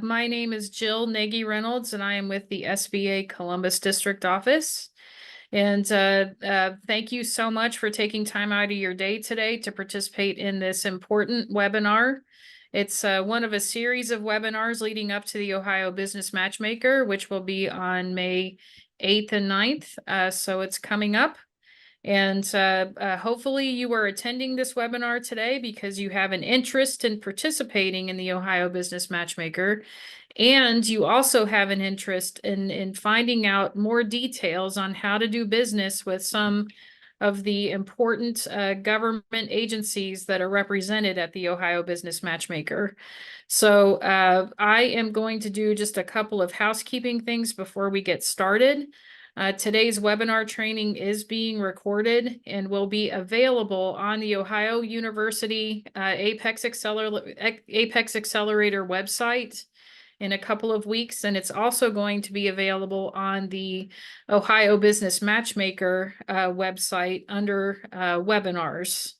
My name is Jill Nagy Reynolds, and I am with the SBA Columbus District Office. And thank you so much for taking time out of your day today to participate in this important webinar. It's one of a series of webinars leading up to the Ohio Business Matchmaker, which will be on May 8th and 9th. So it's coming up. And hopefully you are attending this webinar today because you have an interest in participating in the Ohio Business Matchmaker. And you also have an interest in finding out more details on how to do business with some of the important government agencies that are represented at the Ohio Business Matchmaker. So I am going to do just a couple of housekeeping things before we get started. Today's webinar training is being recorded and will be available on the Ohio University Apex Accelerator website in a couple of weeks. And it's also going to be available on the Ohio Business Matchmaker website under webinars.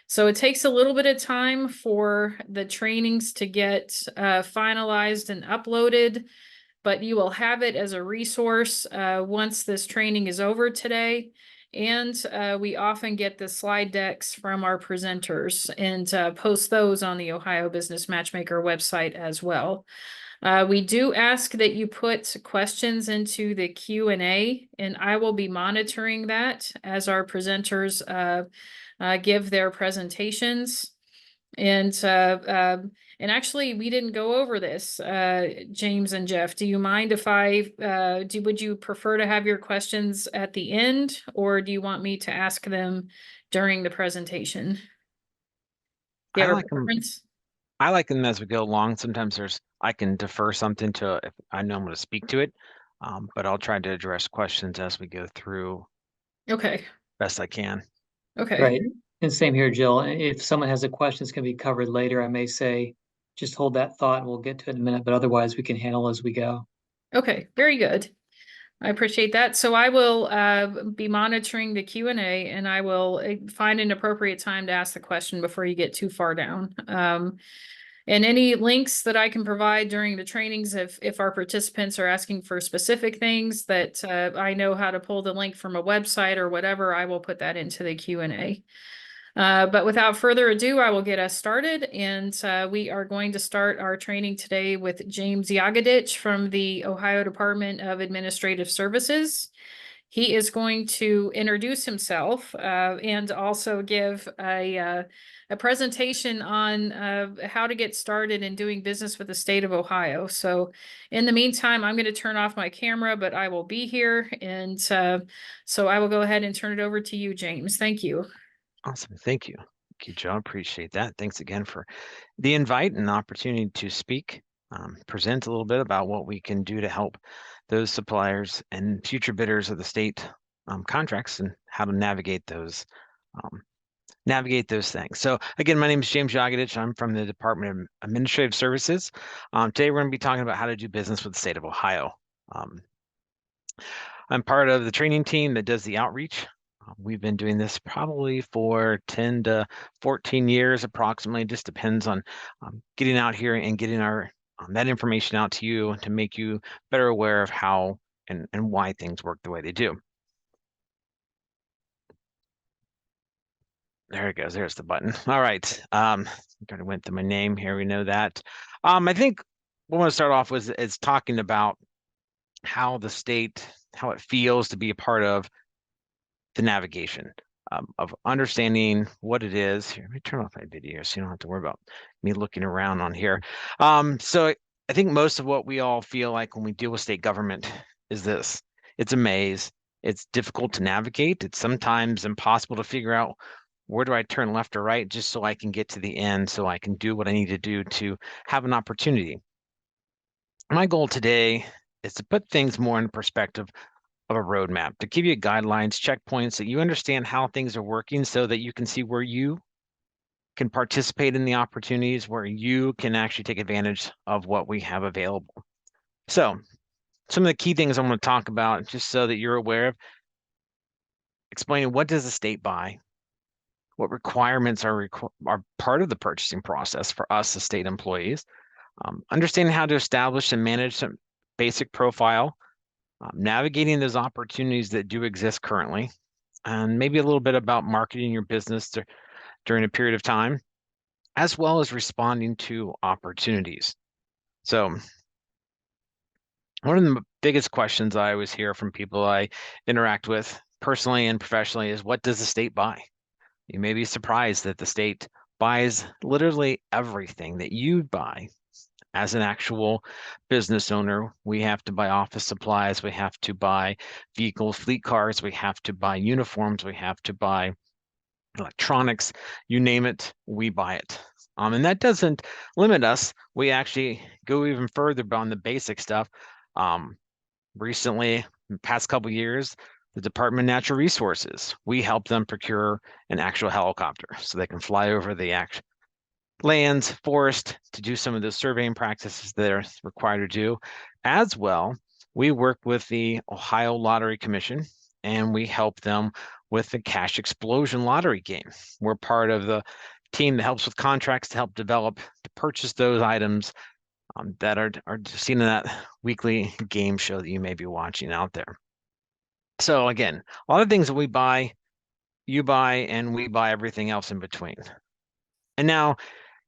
So it takes a little bit of time for the trainings to get finalized and uploaded, but you will have it as a resource once this training is over today. And we often get the slide decks from our presenters and post those on the Ohio Business Matchmaker website as well. We do ask that you put questions into the Q&A, and I will be monitoring that as our presenters give their presentations. And actually, we didn't go over this, James and Jeff. Do you mind if would you prefer to have your questions at the end, or do you want me to ask them during the presentation? Do you have a preference? I like them as we go along. Sometimes I can defer something to if I know I'm going to speak to it, but I'll try to address questions as we go through. Okay. Best I can. Okay. Right. And same here, Jill. If someone has a question that's going to be covered later, I may say, just hold that thought and we'll get to it in a minute, but otherwise we can handle as we go. Okay, very good. I appreciate that. So I will be monitoring the Q&A, and I will find an appropriate time to ask the question before you get too far down. And any links that I can provide during the trainings, if our participants are asking for specific things that I know how to pull the link from a website or whatever, I will put that into the Q&A. But without further ado, I will get us started. And we are going to start our training today with James Yagodich from the Ohio Department of Administrative Services. He is going to introduce himself and also give a presentation on how to get started in doing business with the state of Ohio. So in the meantime, I'm going to turn off my camera, but I will be here. And so I will go ahead and turn it over to you, James. Thank you. Awesome. Thank you. Thank you, Joe. Appreciate that. Thanks again for the invite and the opportunity to speak, present a little bit about what we can do to help those suppliers and future bidders of the state contracts and how to navigate those things. So again, my name is James Yagodich. I'm from the Department of Administrative Services. Today, we're going to be talking about how to do business with the state of Ohio. I'm part of the training team that does the outreach. We've been doing this probably for 10 to 14 years, approximately. It just depends on getting out here and getting that information out to you to make you better aware of how and why things work the way they do. There it goes. There's the button. All right. I kind of went through my name here. We know that. I think what I want to start off with is talking about how the state, how it feels to be a part of the navigation of understanding what it is. Here, let me turn off my video so you don't have to worry about me looking around on here. So I think most of what we all feel like when we deal with state government is this. It's a maze. It's difficult to navigate. It's sometimes impossible to figure out where do I turn left or right just so I can get to the end so I can do what I need to do to have an opportunity. My goal today is to put things more in perspective of a roadmap, to give you guidelines, checkpoints, that you understand how things are working so that you can see where you can participate in the opportunities, where you can actually take advantage of what we have available. So some of the key things I'm going to talk about, just so that you're aware of, explaining what does the state buy, what requirements are part of the purchasing process for us as state employees, Understanding how to establish and manage some basic profile, navigating those opportunities that do exist currently, and maybe a little bit about marketing your business during a period of time, as well as responding to opportunities. So one of the biggest questions I always hear from people I interact with personally and professionally is, what does the state buy? You may be surprised that the state buys literally everything that you buy as an actual business owner. We have to buy office supplies, we have to buy vehicles, fleet cars, we have to buy uniforms, we have to buy electronics, you name it, we buy it. And that doesn't limit us. We actually go even further beyond the basic stuff. Recently, in the past couple years, the Department of Natural Resources, we help them procure an actual helicopter so they can fly over the actual lands, forest, to do some of the surveying practices that are required to do. As well, we work with the Ohio Lottery Commission, and we help them with the cash explosion lottery game. We're part of the team that helps with contracts to help develop, to purchase those items that are seen in that weekly game show that you may be watching out there. So again, a lot of things that we buy, you buy, and we buy everything else in between. And now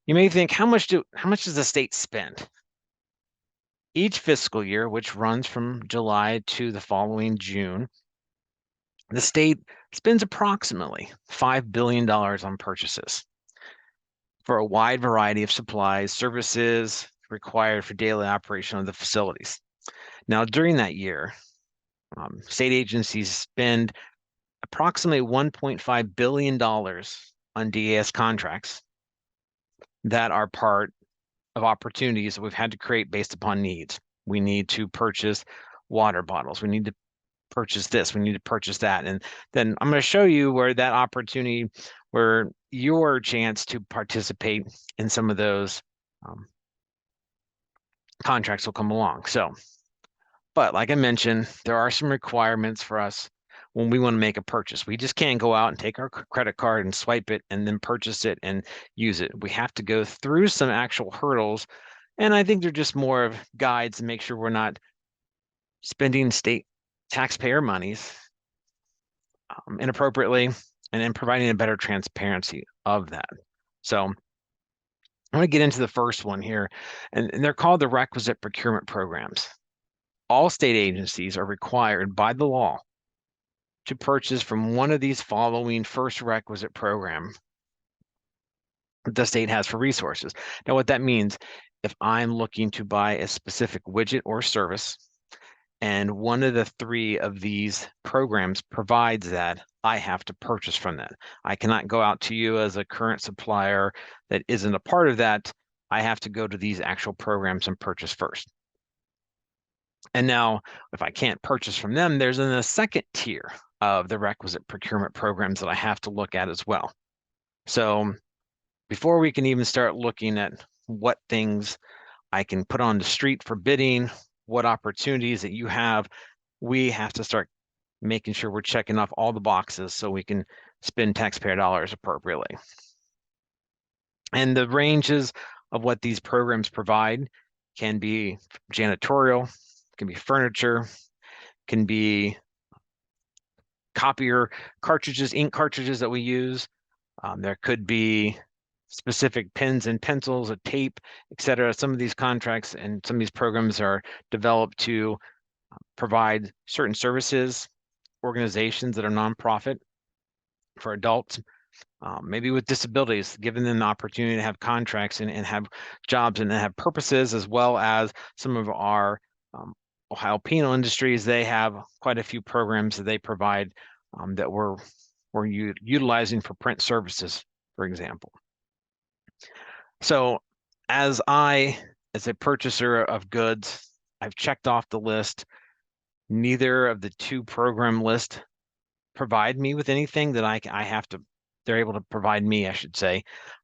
you may think, how much does the state spend? Each fiscal year, which runs from July to the following June, the state spends approximately $5 billion on purchases for a wide variety of supplies, services required for daily operation of the facilities. Now, during that year, state agencies spend approximately $1.5 billion on DAS contracts that are part of opportunities that we've had to create based upon needs. We need to purchase water bottles. We need to purchase this. We need to purchase that. And then I'm going to show you where that opportunity, where your chance to participate in some of those contracts will come along. So, but like I mentioned, there are some requirements for us when we want to make a purchase. We just can't go out and take our credit card and swipe it and then purchase it and use it. We have to go through some actual hurdles. And I think they're just more of guides to make sure we're not spending state taxpayer monies inappropriately, and then providing a better transparency of that. So I'm going to get into the first one here, and they're called the requisite procurement programs. All state agencies are required by the law to purchase from one of these following first requisite program that the state has for resources. Now, what that means, if I'm looking to buy a specific widget or service, and one of the three of these programs provides that, I have to purchase from that. I cannot go out to you as a current supplier that isn't a part of that. I have to go to these actual programs and purchase first. And now, if I can't purchase from them, there's then a second tier of the requisite procurement programs that I have to look at as well. So before we can even start looking at what things I can put on the street for bidding, what opportunities that you have, we have to start making sure we're checking off all the boxes so we can spend taxpayer dollars appropriately. And the ranges of what these programs provide can be janitorial, can be furniture, can be copier cartridges, ink cartridges that we use. There could be specific pens and pencils, a tape, etc. Some of these contracts and some of these programs are developed to provide certain services, organizations that are nonprofit for adults, maybe with disabilities, giving them the opportunity to have contracts and have jobs and have purposes, as well as some of our Ohio penal industries. They have quite a few programs that they provide that we're utilizing for print services, for example. So as a purchaser of goods, I've checked off the list. Neither of the two program lists provide me with anything that I have to, they're able to provide me, I should say,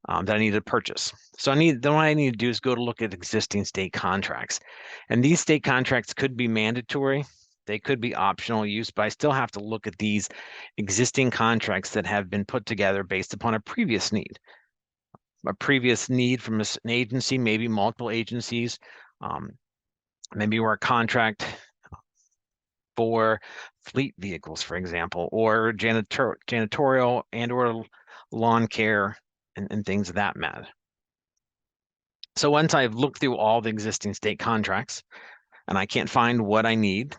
that I need to purchase. So then what I need to do is go to look at existing state contracts. And these state contracts could be mandatory. They could be optional use, but I still have to look at these existing contracts that have been put together based upon a previous need. a previous need from an agency, maybe multiple agencies. Maybe we're a contract for fleet vehicles, for example, or janitorial and or lawn care and things of that matter. So once I've looked through all the existing state contracts and I can't find what I need,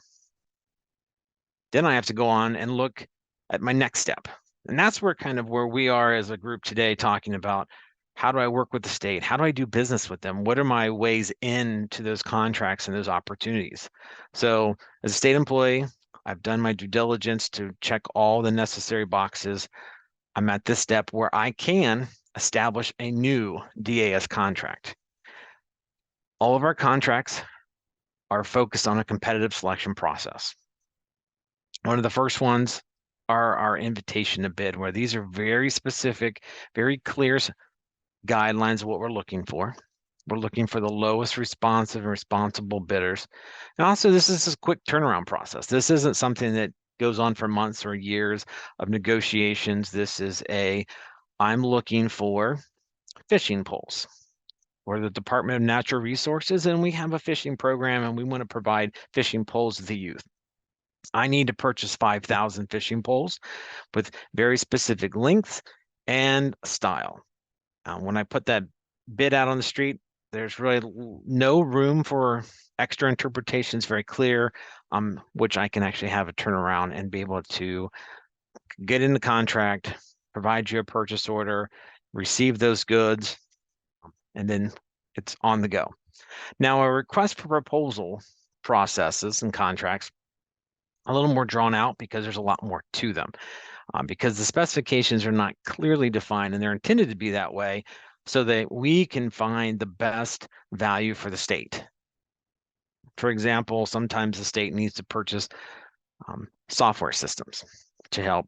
then I have to go on and look at my next step. And that's where kind of where we are as a group today, talking about how do I work with the state? How do I do business with them? What are my ways into those contracts and those opportunities? So as a state employee, I've done my due diligence to check all the necessary boxes. I'm at this step where I can establish a new DAS contract. All of our contracts are focused on a competitive selection process. One of the first ones are our invitation to bid, where these are very specific, very clear guidelines of what we're looking for. We're looking for the lowest responsive and responsible bidders. And also, this is a quick turnaround process. This isn't something that goes on for months or years of negotiations. This is I'm looking for fishing poles. We're the Department of Natural Resources, and we have a fishing program, and we want to provide fishing poles to the youth. I need to purchase 5,000 fishing poles with very specific lengths and style. When I put that bid out on the street, there's really no room for extra interpretations, very clear, which I can actually have a turnaround and be able to get in the contract, provide you a purchase order, receive those goods, and then it's on the go. Now, a request for proposal processes and contracts a little more drawn out because there's a lot more to them, because the specifications are not clearly defined, and they're intended to be that way so that we can find the best value for the state. For example, sometimes the state needs to purchase software systems to help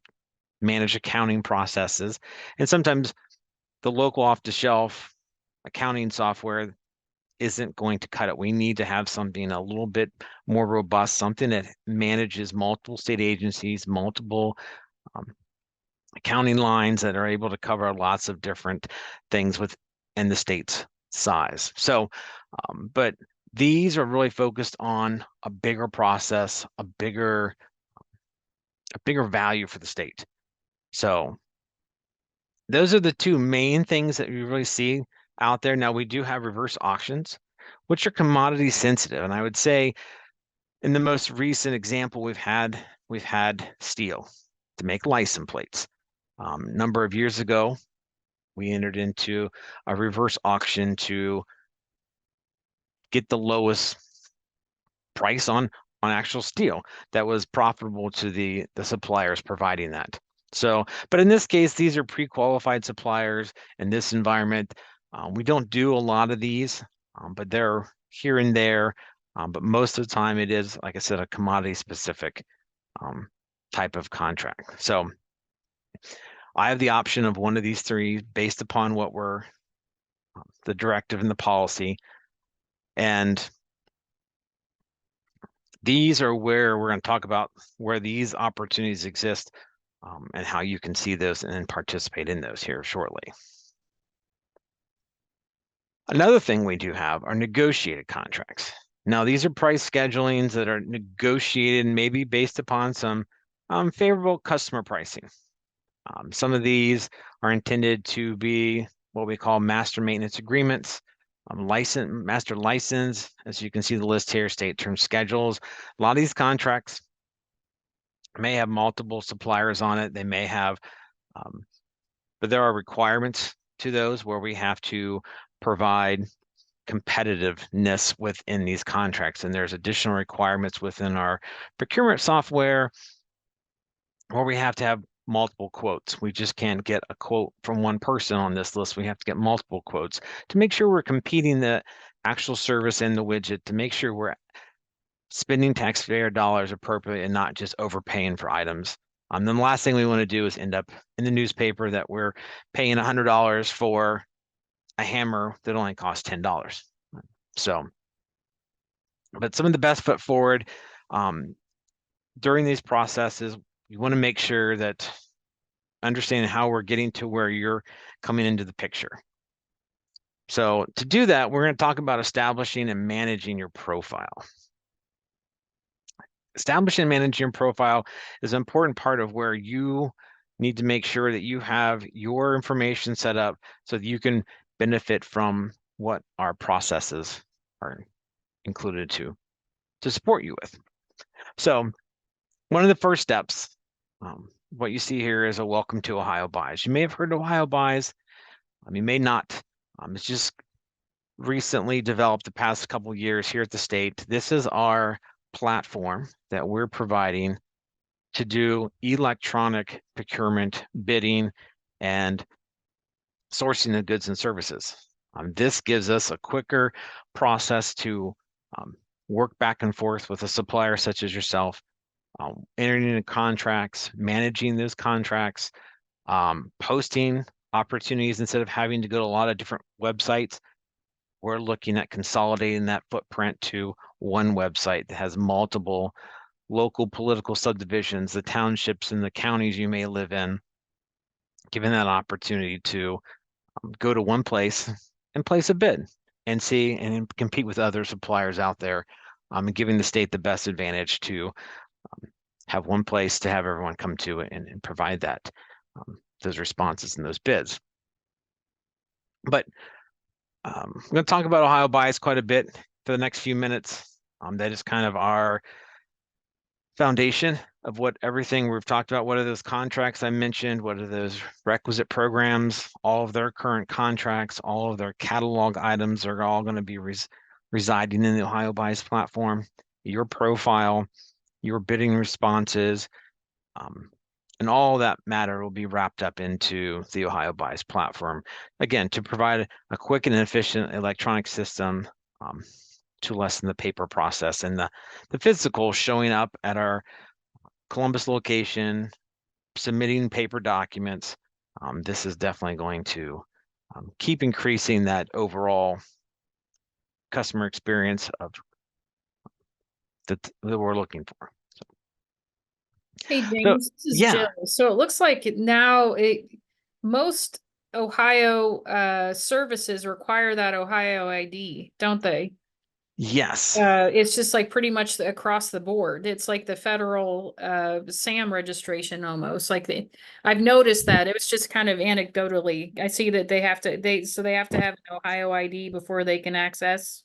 manage accounting processes, and sometimes the local off-the-shelf accounting software isn't going to cut it. We need to have something a little bit more robust, something that manages multiple state agencies, multiple accounting lines that are able to cover lots of different things within the state's size. So, but these are really focused on a bigger process, a bigger value for the state. So those are the two main things that we really see out there. Now, we do have reverse auctions, which are commodity sensitive. And I would say in the most recent example we've had steel to make license plates. Number of years ago, we entered into a reverse auction to get the lowest price on actual steel that was profitable to the suppliers providing that. So, but in this case, these are pre-qualified suppliers. In this environment, we don't do a lot of these, but they're here and there. But most of the time it is, like I said, a commodity specific type of contract. So I have the option of one of these three based upon what we're the directive and the policy. And these are where we're going to talk about where these opportunities exist, and how you can see those and participate in those here shortly. Another thing we do have are negotiated contracts. Now, these are price schedulings that are negotiated maybe based upon some favorable customer pricing. Some of these are intended to be what we call master maintenance agreements, master license. As you can see the list here, state term schedules. A lot of these contracts may have multiple suppliers on it. They may have, but there are requirements to those where we have to provide competitiveness within these contracts. And there's additional requirements within our procurement software where we have to have multiple quotes. We just can't get a quote from one person on this list. We have to get multiple quotes to make sure we're competing the actual service and the widget, to make sure we're spending taxpayer dollars appropriately and not just overpaying for items. Then the last thing we want to do is end up in the newspaper that we're paying $100 for a hammer that only costs $10. So, but some of the best foot forward during these processes, you want to make sure that understanding how we're getting to where you're coming into the picture. So to do that, we're going to talk about establishing and managing your profile. Establishing and managing your profile is an important part of where you need to make sure that you have your information set up so that you can benefit from what our processes are included to support you with. So one of the first steps, what you see here is a welcome to Ohio Buys. You may have heard of Ohio Buys. You may not. It's just recently developed the past couple years here at the state. This is our platform that we're providing to do electronic procurement, bidding, and sourcing of goods and services. This gives us a quicker process to work back and forth with a supplier such as yourself, entering into contracts, managing those contracts, posting opportunities instead of having to go to a lot of different websites. We're looking at consolidating that footprint to one website that has multiple local political subdivisions, the townships and the counties you may live in, giving that opportunity to go to one place and place a bid and see and compete with other suppliers out there, and giving the state the best advantage to have one place to have everyone come to and provide that those responses and those bids. But I'm going to talk about Ohio Buys quite a bit for the next few minutes. That is kind of our foundation of what everything we've talked about. What are those contracts I mentioned? What are those requisite programs? All of their current contracts, all of their catalog items are all going to be residing in the Ohio Buys platform. Your profile, your bidding responses, and all that matter will be wrapped up into the Ohio Buys platform. Again, to provide a quick and efficient electronic system to lessen the paper process and the physical showing up at our Columbus location, submitting paper documents. This is definitely going to keep increasing that overall customer experience of that we're looking for. Hey, James, this is yeah. Jill. So it looks like now most Ohio services require that Ohio ID, don't they? Yes. It's just like pretty much across the board. It's like the federal SAM registration almost. I've noticed that. It was just kind of anecdotally. I see that they have to have an Ohio ID before they can access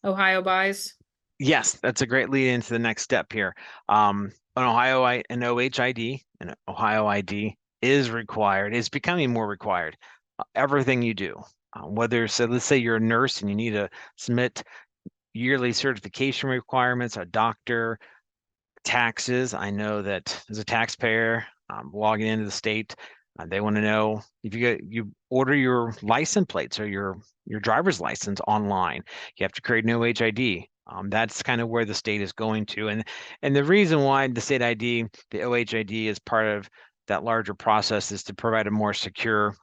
Ohio Buys. Yes, that's a great lead into the next step here. An OHID, an Ohio ID is required. It's becoming more required. Everything you do, let's say you're a nurse and you need to submit yearly certification requirements, a doctor, taxes. I know that as a taxpayer, logging into the state, they want to know if you order your license plates or your driver's license online, you have to create an OHID. That's kind of where the state is going to, and the reason why the state ID, the OHID, is part of that larger process is to provide a more secure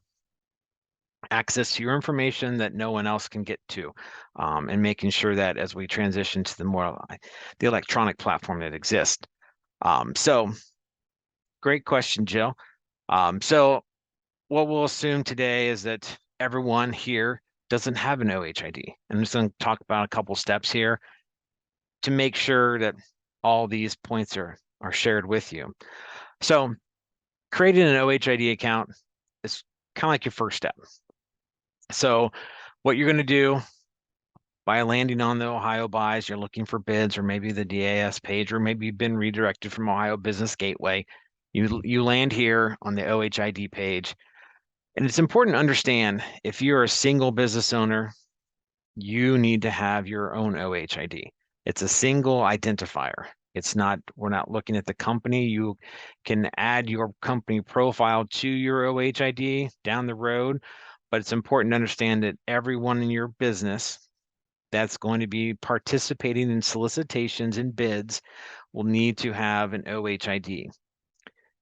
access to your information that no one else can get to, and making sure that as we transition to the electronic platform that exists. So great question, Jill. So what we'll assume today is that everyone here doesn't have an OHID. I'm just going to talk about a couple steps here to make sure that all these points are shared with you. So creating an OHID account is kind of like your first step. So what you're going to do by landing on the Ohio Buys, you're looking for bids or maybe the DAS page, or maybe you've been redirected from Ohio Business Gateway. You land here on the OHID page. And it's important to understand, if you're a single business owner, you need to have your own OHID. It's a single identifier. We're not looking at the company. You can add your company profile to your OHID down the road, but it's important to understand that everyone in your business that's going to be participating in solicitations and bids will need to have an OHID,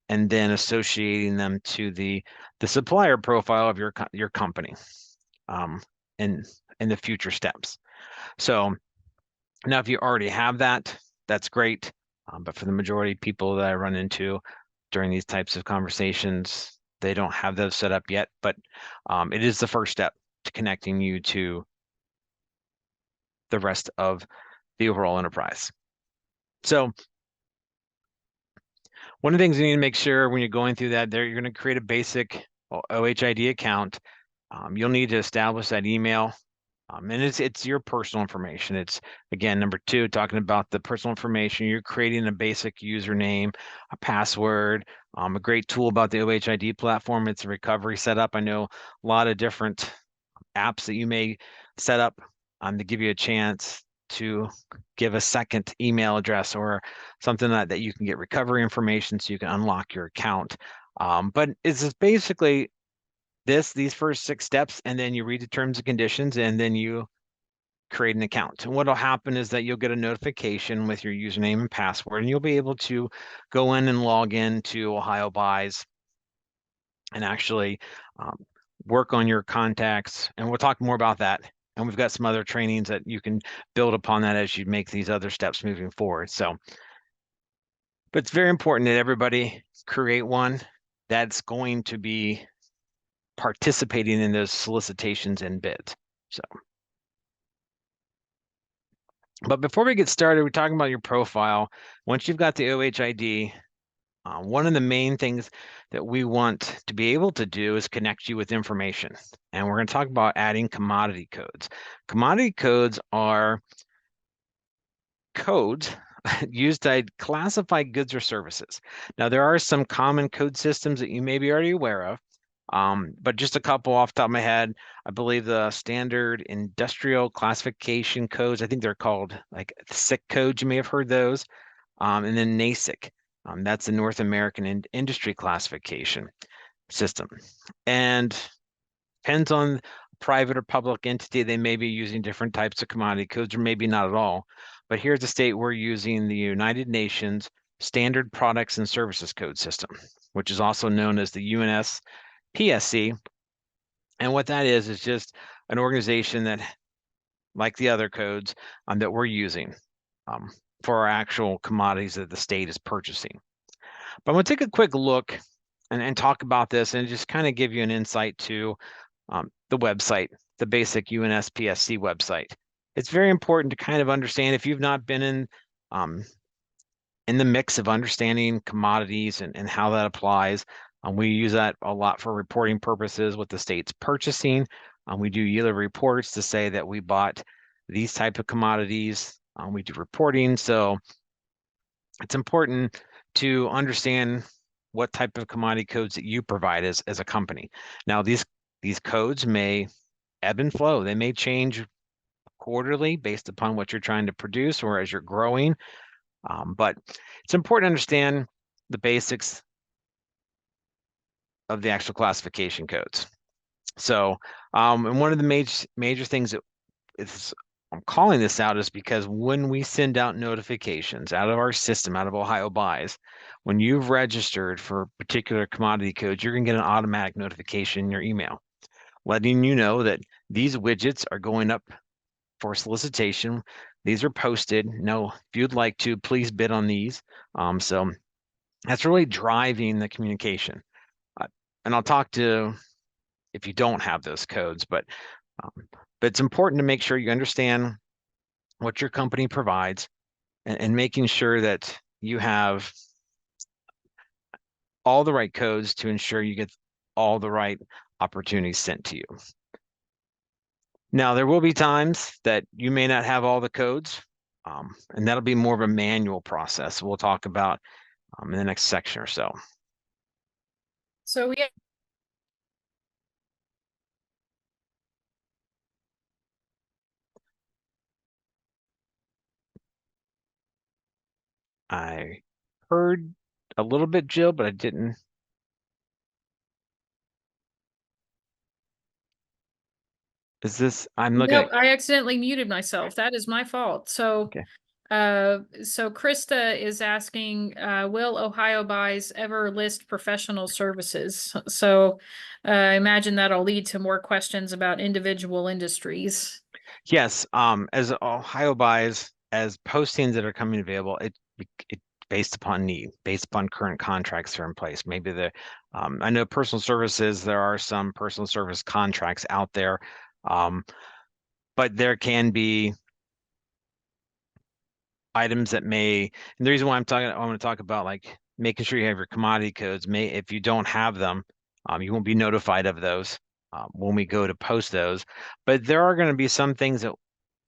and then associating them to the supplier profile of your company, in the future steps. So now, if you already have that, that's great. But for the majority of people that I run into during these types of conversations, they don't have those set up yet. But it is the first step to connecting you to the rest of the overall enterprise. So one of the things you need to make sure when you're going through that, you're going to create a basic OHID account. You'll need to establish that email. And it's your personal information. It's, again, number two, talking about the personal information. You're creating a basic username, a password. A great tool about the OHID platform, it's a recovery setup. I know a lot of different apps that you may set up to give you a chance to give a second email address or something that you can get recovery information so you can unlock your account. But it's basically these first 6 steps, and then you read the terms and conditions, and then you create an account. And what'll happen is that you'll get a notification with your username and password, and you'll be able to go in and log in to Ohio Buys and actually work on your contacts. And we'll talk more about that. And we've got some other trainings that you can build upon that as you make these other steps moving forward. So, but it's very important that everybody create one that's going to be participating in those solicitations and bids. So, but before we get started, we're talking about your profile. Once you've got the OHID, one of the main things that we want to be able to do is connect you with information. And we're going to talk about adding commodity codes. Commodity codes are codes used to classify goods or services. Now, there are some common code systems that you may be already aware of. But just a couple off the top of my head, I believe the standard industrial classification codes, I think they're called like SIC codes, you may have heard those, and then NASIC, that's the North American Industry Classification System. And depends on private or public entity, they may be using different types of commodity codes or maybe not at all. But here's the state we're using the United Nations Standard Products and Services Code System, which is also known as the PSC. And what that is just an organization that, like the other codes that we're using for our actual commodities that the state is purchasing. But I'm going to take a quick look and talk about this and just kind of give you an insight to the website, the basic UNSPSC website. It's very important to kind of understand if you've not been in the mix of understanding commodities and how that applies. We use that a lot for reporting purposes, what the state's purchasing. We do yearly reports to say that we bought these type of commodities. We do reporting. So it's important to understand what type of commodity codes that you provide as a company. Now, these codes may ebb and flow. They may change quarterly based upon what you're trying to produce or as you're growing. But it's important to understand the basics of the actual classification codes. So, and one of the major things that I'm calling this out is because when we send out notifications out of our system, out of Ohio Buys, when you've registered for particular commodity codes, you're going to get an automatic notification in your email, letting you know that these widgets are going up for solicitation. These are posted. Now, if you'd like to, please bid on these. So that's really driving the communication. And I'll talk to if you don't have those codes, but it's important to make sure you understand what your company provides and making sure that you have all the right codes to ensure you get all the right opportunities sent to you. Now, there will be times that you may not have all the codes, and that'll be more of a manual process we'll talk about in the next section or so. So yeah. I heard a little bit, Jill, but I didn't. Is this, I'm looking Nope, at, I accidentally muted myself. That is my fault. So, okay. so Krista is asking, will Ohio Buys ever list professional services? So, I imagine that'll lead to more questions about individual industries. Yes, as Ohio Buys, as postings that are coming available, it based upon need, based upon current contracts that are in place. Maybe I know personal services, there are some personal service contracts out there. But there can be items that may, and the reason why I want to talk about like making sure you have your commodity codes. If you don't have them, you won't be notified of those when we go to post those. But there are going to be some things that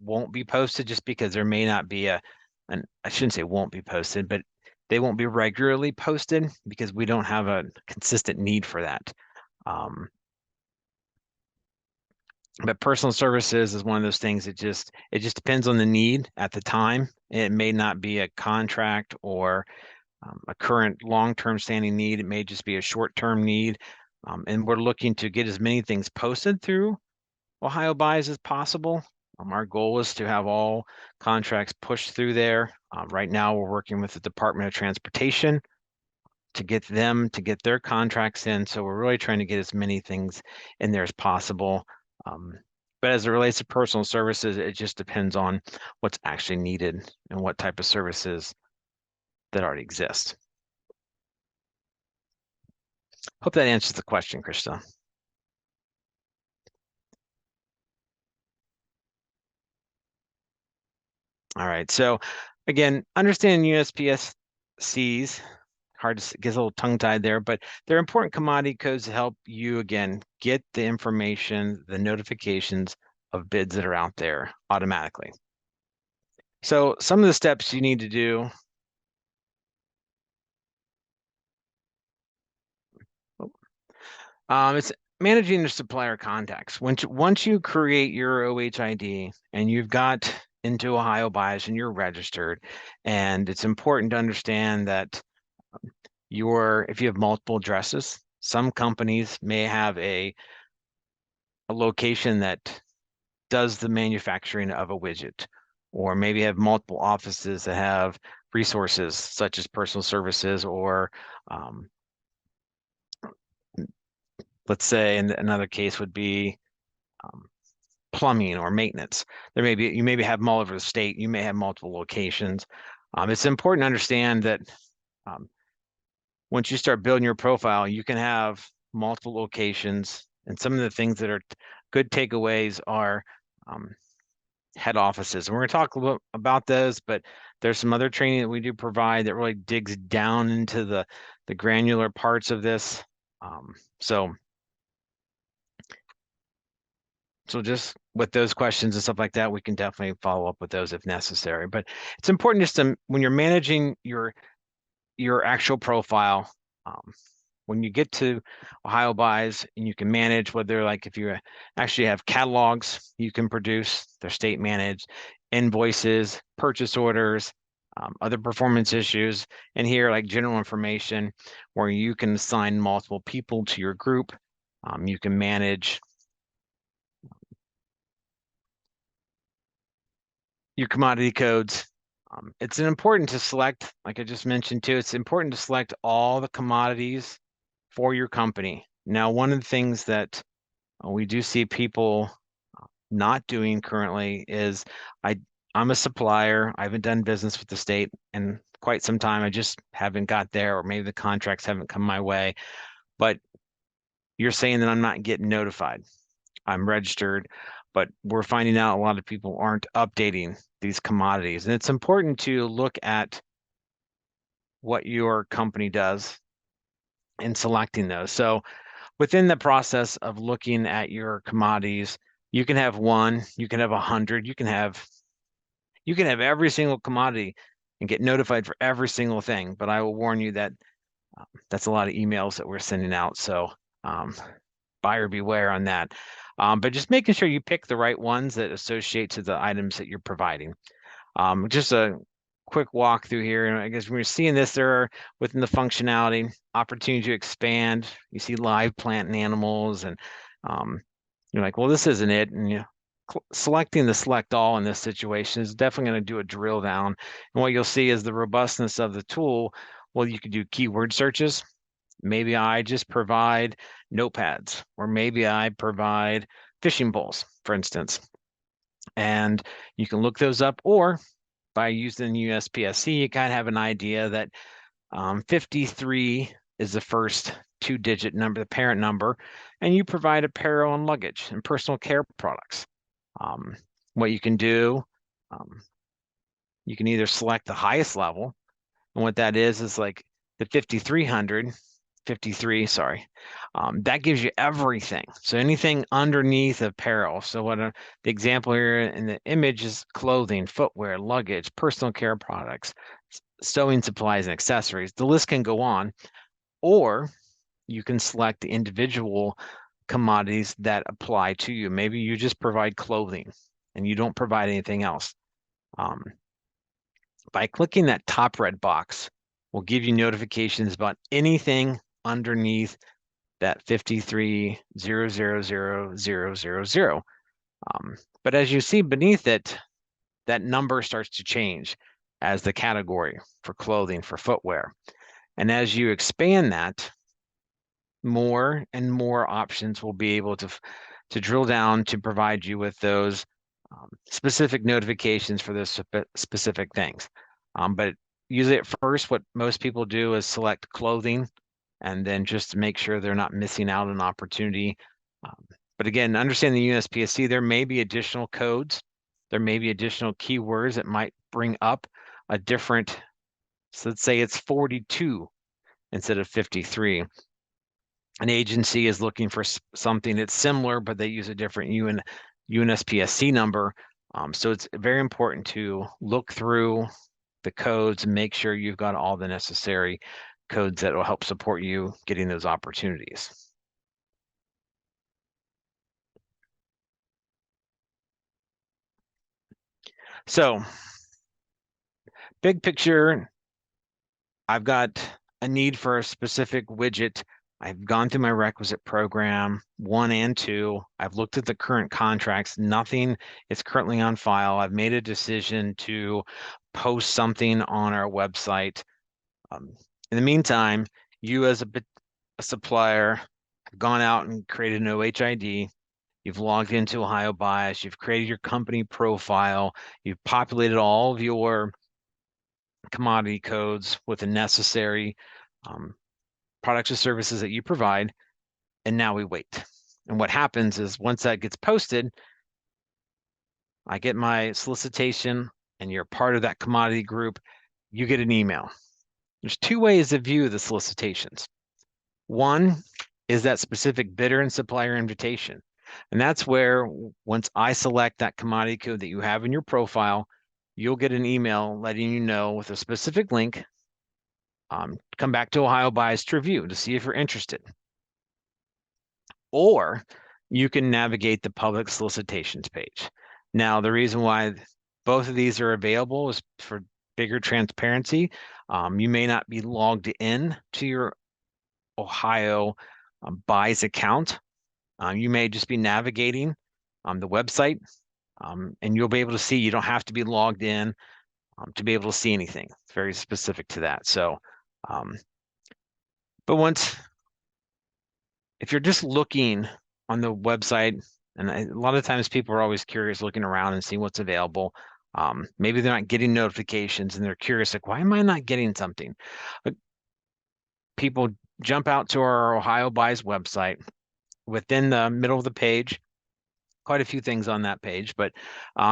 won't be posted just because there may not be and I shouldn't say won't be posted, but they won't be regularly posted because we don't have a consistent need for that. But personal services is one of those things that it just depends on the need at the time. It may not be a contract or a current long-term standing need. It may just be a short-term need. And we're looking to get as many things posted through Ohio Buys as possible. Our goal is to have all contracts pushed through there. Right now, we're working with the Department of Transportation to get their contracts in. So we're really trying to get as many things in there as possible. But as it relates to personal services, it just depends on what's actually needed and what type of services that already exist. Hope that answers the question, Krista. All right. So again, understanding USPSCs, hard to get a little tongue-tied there, but they're important commodity codes to help you, again, get the information, the notifications of bids that are out there automatically. So some of the steps you need to do. It's managing your supplier contacts. Once you create your OHID and you've got into Ohio Buys and you're registered, and it's important to understand that if you have multiple addresses, some companies may have a location that does the manufacturing of a widget, or maybe have multiple offices that have resources such as personal services, or let's say in another case would be plumbing or maintenance. You maybe have them all over the state. You may have multiple locations. It's important to understand that once you start building your profile, you can have multiple locations. And some of the things that are good takeaways are head offices. And we're going to talk a little about those, but there's some other training that we do provide that really digs down into the granular parts of this. So just with those questions and stuff like that, we can definitely follow up with those if necessary. But it's important just to, when you're managing your actual profile, when you get to Ohio Buys and you can manage whether, like, if you actually have catalogs you can produce, they're state managed, invoices, purchase orders, other performance issues, and here like general information where you can assign multiple people to your group. You can manage your commodity codes. It's important to select, like I just mentioned too, it's important to select all the commodities for your company. Now, one of the things that we do see people not doing currently is I'm a supplier. I haven't done business with the state in quite some time. I just haven't got there, or maybe the contracts haven't come my way. But you're saying that I'm not getting notified. I'm registered, but we're finding out a lot of people aren't updating these commodities. And it's important to look at what your company does in selecting those. So within the process of looking at your commodities, you can have one, you can have 100, you can have every single commodity and get notified for every single thing. But I will warn you that that's a lot of emails that we're sending out. So buyer beware on that. But just making sure you pick the right ones that associate to the items that you're providing. Just a quick walk through here. And I guess when you're seeing this, there are within the functionality, opportunity to expand. You see live plant and animals, and you're like, well, this isn't it. And selecting the select all in this situation is definitely going to do a drill down. And what you'll see is the robustness of the tool. Well, you can do keyword searches. Maybe I just provide notepads, or maybe I provide fishing poles, for instance. And you can look those up, or by using USPSC, you kind of have an idea that 53 is the first 2-digit number, the parent number, and you provide apparel and luggage and personal care products. What you can do, you can either select the highest level, and what that is like the 53, sorry. That gives you everything. So anything underneath apparel. So the example here in the image is clothing, footwear, luggage, personal care products, sewing supplies and accessories. The list can go on, or you can select the individual commodities that apply to you. Maybe you just provide clothing and you don't provide anything else. By clicking that top red box, will give you notifications about anything underneath that 53,000,000. But as you see beneath it, that number starts to change as the category for clothing, for footwear. And as you expand that, more and more options will be able to drill down to provide you with those specific notifications for those specific things. But usually at first, what most people do is select clothing and then just to make sure they're not missing out on an opportunity. But again, understand the USPSC, there may be additional codes. There may be additional keywords that might bring up a different, so let's say it's 42 instead of 53. An agency is looking for something that's similar, but they use a different UNSPSC number. So it's very important to look through the codes and make sure you've got all the necessary codes that will help support you getting those opportunities. So, big picture, I've got a need for a specific widget. I've gone through my requisite program 1 and 2. I've looked at the current contracts. Nothing is currently on file. I've made a decision to post something on our website. In the meantime, you as a supplier have gone out and created an OHID. You've logged into Ohio Bias. You've created your company profile. You've populated all of your commodity codes with the necessary products or services that you provide. And now we wait. And what happens is once that gets posted, I get my solicitation and you're part of that commodity group, you get an email. There's 2 ways to view the solicitations. One is that specific bidder and supplier invitation. And that's where once I select that commodity code that you have in your profile, you'll get an email letting you know with a specific link, come back to Ohio Bias to review to see if you're interested. Or you can navigate the public solicitations page. Now, the reason why both of these are available is for bigger transparency. You may not be logged in to your Ohio Buys account. You may just be navigating the website, and you'll be able to see. You don't have to be logged in to be able to see anything. It's very specific to that. So, but if you're just looking on the website, and a lot of times people are always curious, looking around and seeing what's available. Maybe they're not getting notifications and they're curious, like, why am I not getting something? But people jump out to our Ohio Buys website. Within the middle of the page, quite a few things on that page, but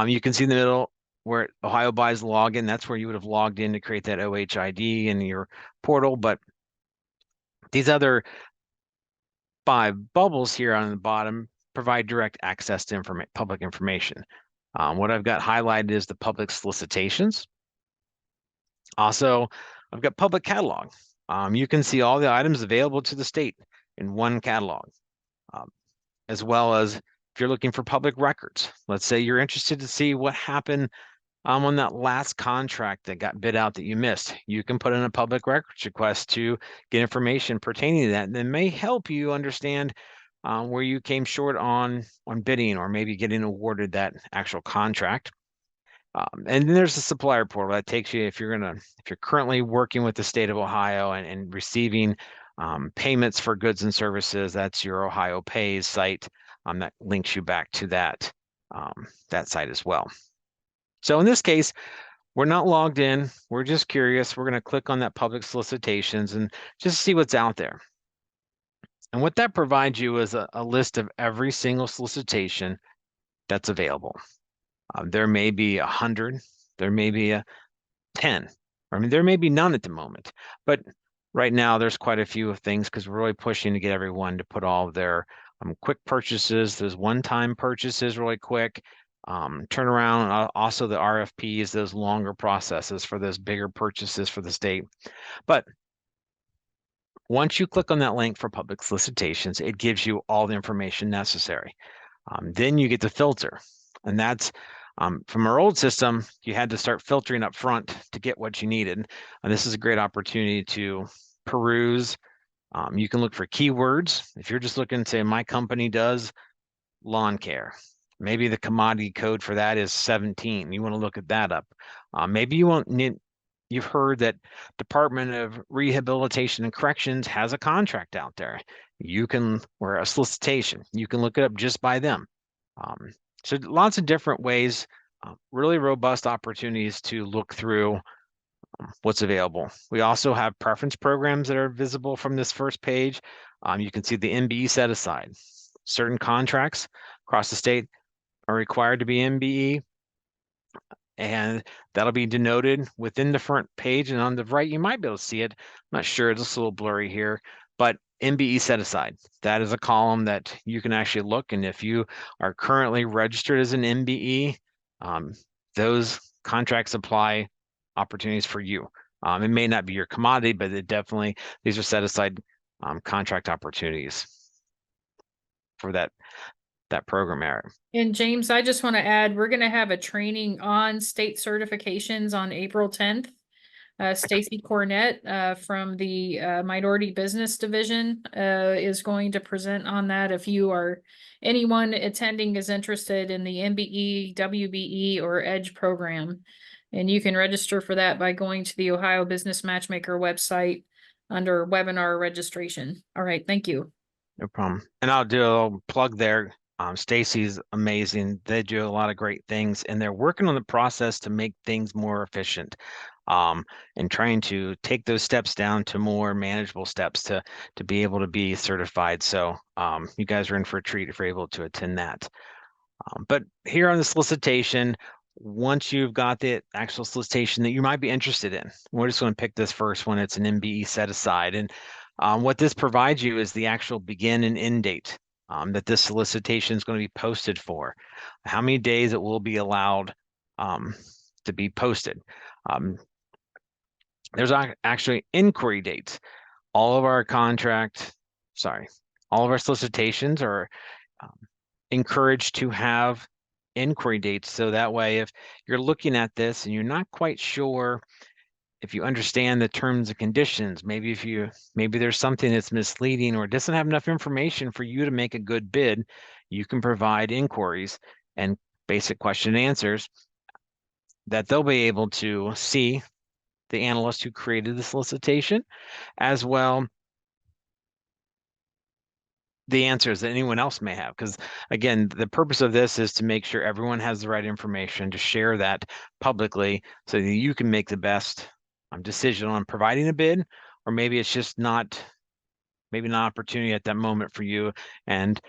you can see in the middle where Ohio Buys login, that's where you would have logged in to create that OHID in your portal. But these other 5 bubbles here on the bottom provide direct access to public information. What I've got highlighted is the public solicitations. Also, I've got public catalog. You can see all the items available to the state in one catalog, as well as if you're looking for public records. Let's say you're interested to see what happened on that last contract that got bid out that you missed. You can put in a public records request to get information pertaining to that, and that may help you understand where you came short on bidding or maybe getting awarded that actual contract. And then there's the supplier portal that takes you, if you're currently working with the state of Ohio and receiving payments for goods and services, that's your Ohio Pays site that links you back to that site as well. So in this case, We're not logged in. We're just curious. We're going to click on that public solicitations and just see what's out there. And what that provides you is a list of every single solicitation that's available. There may be 100, there may be 10, I mean, there may be none at the moment, but right now there's quite a few of things because we're really pushing to get everyone to put all of their quick purchases, those one-time purchases really quick, turnaround, also the RFPs, those longer processes for those bigger purchases for the state. But once you click on that link for public solicitations, it gives you all the information necessary. Then you get to filter, and that's from our old system, you had to start filtering up front to get what you needed. And this is a great opportunity to peruse. You can look for keywords. If you're just looking to say, my company does lawn care, maybe the commodity code for that is 17. You want to look at that up. Maybe you won't need, you've heard that Department of Rehabilitation and Corrections has a contract out there. You can, or a solicitation, you can look it up just by them. So lots of different ways, really robust opportunities to look through what's available. We also have preference programs that are visible from this first page. You can see the MBE set aside. Certain contracts across the state are required to be MBE, and that'll be denoted within the front page. And on the right, you might be able to see it. I'm not sure, it's a little blurry here, but MBE set aside. That is a column that you can actually look. And if you are currently registered as an MBE, those contracts apply opportunities for you. It may not be your commodity, but it definitely, these are set aside contract opportunities for that program area. And James, I just want to add, we're going to have a training on state certifications on April 10th. Stacy Cornett from the Minority Business Division is going to present on that. If you are, anyone attending is interested in the MBE, WBE, or EDGE program. And you can register for that by going to the Ohio Business Matchmaker website under webinar registration. All right, thank you. No problem. And I'll do a little plug there. Stacy's amazing. They do a lot of great things, and they're working on the process to make things more efficient, and trying to take those steps down to more manageable steps to be able to be certified. So you guys are in for a treat if you're able to attend that. But here on the solicitation, once you've got the actual solicitation that you might be interested in, we're just going to pick this first one. It's an MBE set aside. And what this provides you is the actual begin and end date that this solicitation is going to be posted for, how many days it will be allowed to be posted. There's actually inquiry dates. All of our all of our solicitations are encouraged to have inquiry dates. So that way, if you're looking at this and you're not quite sure if you understand the terms and conditions, maybe there's something that's misleading or doesn't have enough information for you to make a good bid, you can provide inquiries and basic question and answers that they'll be able to see, the analyst who created the solicitation, as well the answers that anyone else may have. Because again, the purpose of this is to make sure everyone has the right information, to share that publicly so that you can make the best decision on providing a bid, or maybe it's just maybe not an opportunity at that moment for you, and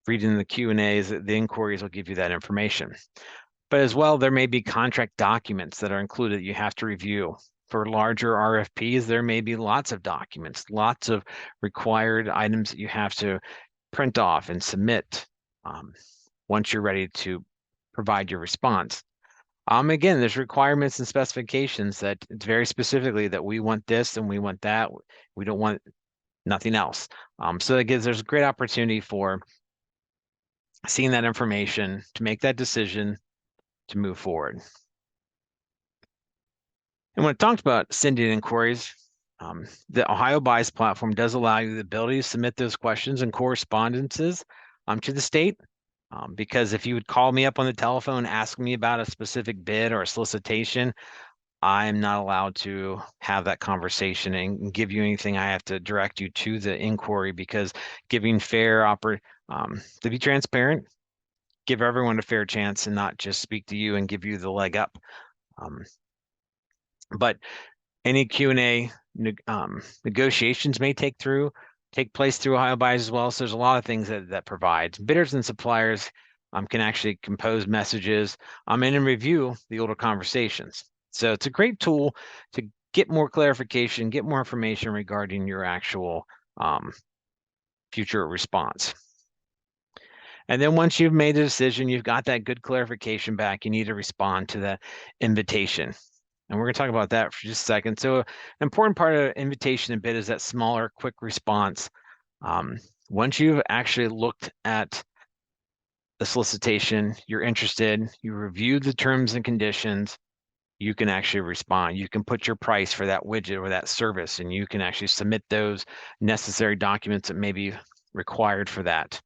reading the Q&As, the inquiries will give you that information. But as well, there may be contract documents that are included that you have to review. For larger RFPs, there may be lots of documents, lots of required items that you have to print off and submit once you're ready to provide your response. Again, there's requirements and specifications that it's very specifically that we want this and we want that. We don't want nothing else. So there's a great opportunity for seeing that information to make that decision to move forward. And when it talks about sending inquiries, the Ohio Buys platform does allow you the ability to submit those questions and correspondences to the state. Because if you would call me up on the telephone, ask me about a specific bid or a solicitation, I'm not allowed to have that conversation and give you anything. I have to direct you to the inquiry, because giving to be transparent, give everyone a fair chance and not just speak to you and give you the leg up. But any Q&A negotiations may take place through Ohio Buys as well. So there's a lot of things that provides. Bidders and suppliers can actually compose messages and then review the older conversations. So it's a great tool to get more clarification, get more information regarding your actual future response. And then once you've made a decision, you've got that good clarification back, you need to respond to the invitation. And we're going to talk about that for just a second. So an important part of invitation and bid is that smaller, quick response. Once you've actually looked at the solicitation, you're interested, you reviewed the terms and conditions, you can actually respond. You can put your price for that widget or that service, and you can actually submit those necessary documents that may be required for that.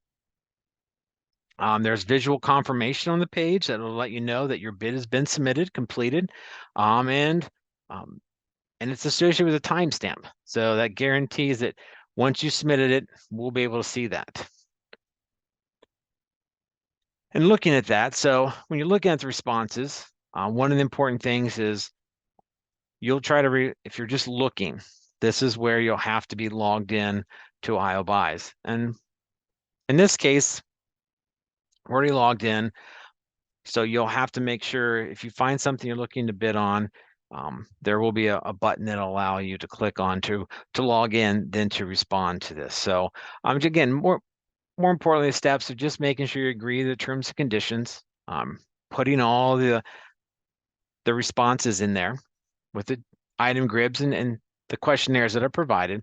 There's visual confirmation on the page that will let you know that your bid has been submitted, completed, and it's associated with a timestamp. So that guarantees that once you submitted it, we'll be able to see that. And looking at that, so when you're looking at the responses, one of the important things is you'll try to, if you're just looking, this is where you'll have to be logged in to Ohio Buys. And in this case, we're already logged in. So you'll have to make sure if you find something you're looking to bid on, there will be a button that'll allow you to click on to log in, then to respond to this. So again, more importantly, the steps of just making sure you agree to the terms and conditions, putting all the responses in there with the item grids and the questionnaires that are provided,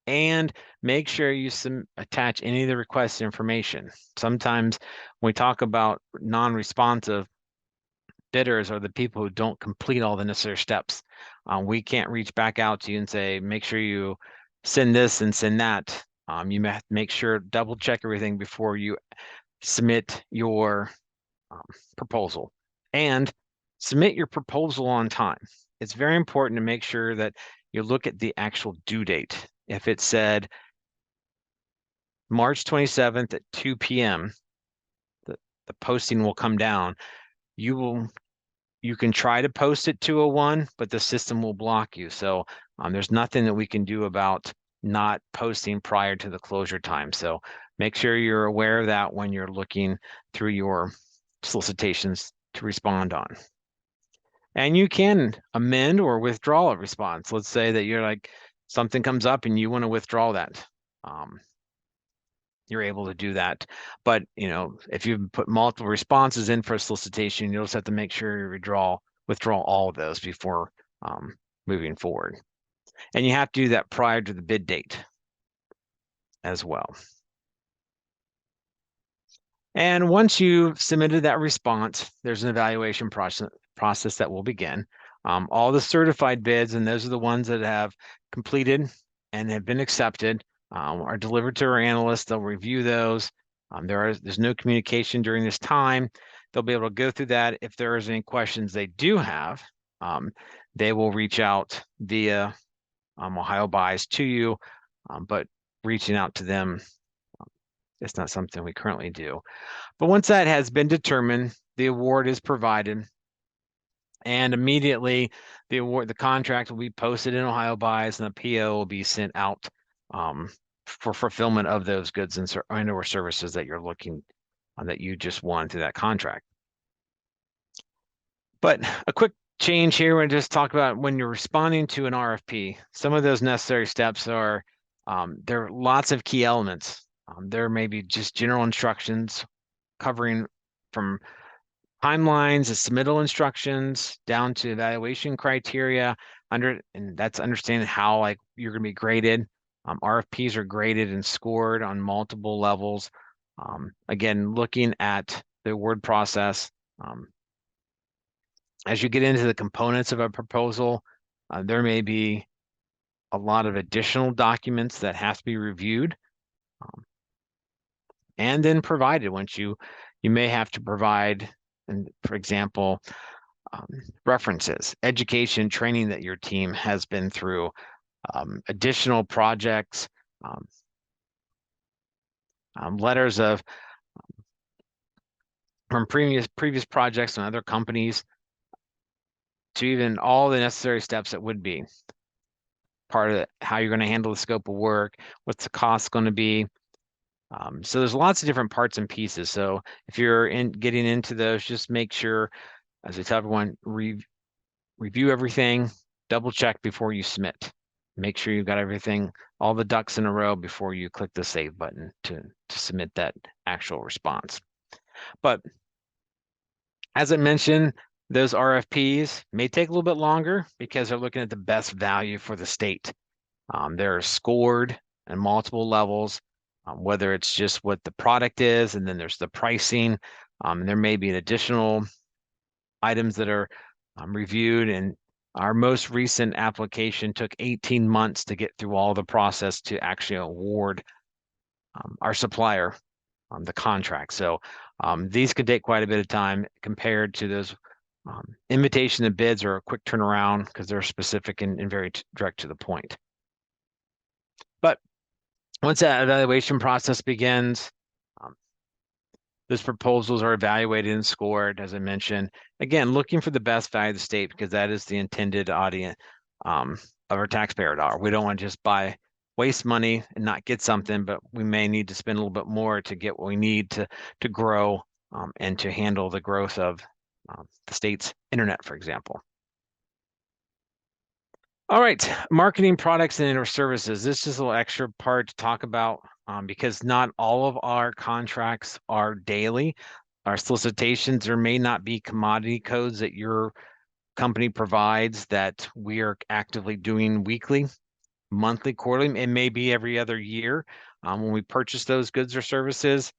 and make sure you attach any of the requested information. Sometimes when we talk about non-responsive, bidders are the people who don't complete all the necessary steps. We can't reach back out to you and say, make sure you send this and send that. You have to make sure, double check everything before you submit your proposal, and submit your proposal on time. It's very important to make sure that you look at the actual due date. If it said March 27th at 2 p.m., the posting will come down. You can try to post at 2:01, but the system will block you. So there's nothing that we can do about not posting prior to the closure time. So make sure you're aware of that when you're looking through your solicitations to respond on. And you can amend or withdraw a response. Let's say that you're like, something comes up and you want to withdraw that. You're able to do that. But, if you put multiple responses in for a solicitation, you'll just have to make sure you withdraw all of those before moving forward. And you have to do that prior to the bid date as well. And once you've submitted that response, there's an evaluation process that will begin. All the certified bids, and those are the ones that have completed and have been accepted, are delivered to our analysts. They'll review those. There's no communication during this time. They'll be able to go through that. If there is any questions they do have, they will reach out via Ohio Buys to you, but reaching out to them, it's not something we currently do. But once that has been determined, the award is provided, and immediately the contract will be posted in Ohio Buys, and the PO will be sent out for fulfillment of those goods and or services that you're looking that you just won through that contract. But a quick change here, we're just talk about when you're responding to an RFP. Some of those necessary steps are there are lots of key elements. There may be just general instructions covering from timelines, the submittal instructions, down to evaluation criteria, and that's understanding how you're going to be graded. RFPs are graded and scored on multiple levels. Again, looking at the award process. As you get into the components of a proposal, there may be a lot of additional documents that have to be reviewed and then provided. Once you may have to provide, and for example, references, education, training that your team has been through, additional projects, letters of from previous projects and other companies, to even all the necessary steps that would be part of it, how you're going to handle the scope of work, what's the cost going to be. So there's lots of different parts and pieces. So if you're getting into those, just make sure, as I tell everyone, review everything, double check before you submit. Make sure you've got everything, all the ducks in a row before you click the save button to submit that actual response. But as I mentioned, those RFPs may take a little bit longer because they're looking at the best value for the state. They're scored at multiple levels, whether it's just what the product is, and then there's the pricing. There may be additional items that are reviewed, and our most recent application took 18 months to get through all the process to actually award our supplier the contract. So these could take quite a bit of time compared to those invitation to bids are a quick turnaround because they're specific and very direct to the point. But once that evaluation process begins, those proposals are evaluated and scored, as I mentioned. Again, looking for the best value of the state because that is the intended audience of our taxpayer dollar. We don't want to just waste money and not get something, but we may need to spend a little bit more to get what we need to grow and to handle the growth of the state's internet, for example. All right, marketing products and or services. This is a little extra part to talk about because not all of our contracts are daily. Our solicitations, there may not be commodity codes that your company provides that we are actively doing weekly, monthly, quarterly. It may be every other year when we purchase those goods or services.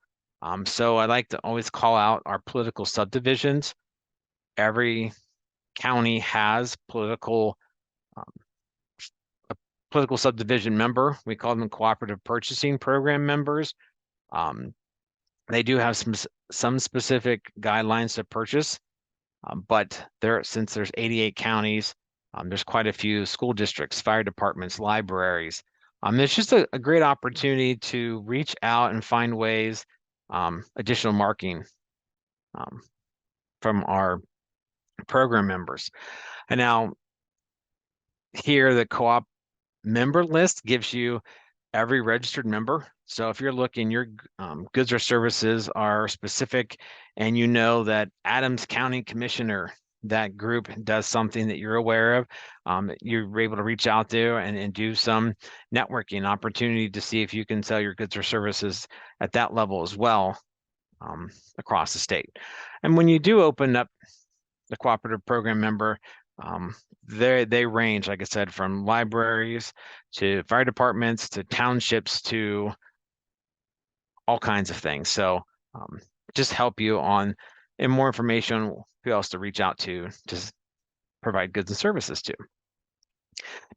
So I like to always call out our political subdivisions. Every county has a political subdivision member. We call them cooperative purchasing program members. They do have some specific guidelines to purchase, but since there's 88 counties, there's quite a few school districts, fire departments, libraries. It's just a great opportunity to reach out and find ways, additional marketing from our program members. And now here, the co-op member list gives you every registered member. So if you're looking, your goods or services are specific and you know that Adams County Commissioner, that group does something that you're aware of, you're able to reach out there and do some networking opportunity to see if you can sell your goods or services at that level as well across the state. And when you do open up the cooperative program member, they range, like I said, from libraries to fire departments to townships to all kinds of things. So just help you on and more information on who else to reach out to provide goods and services to.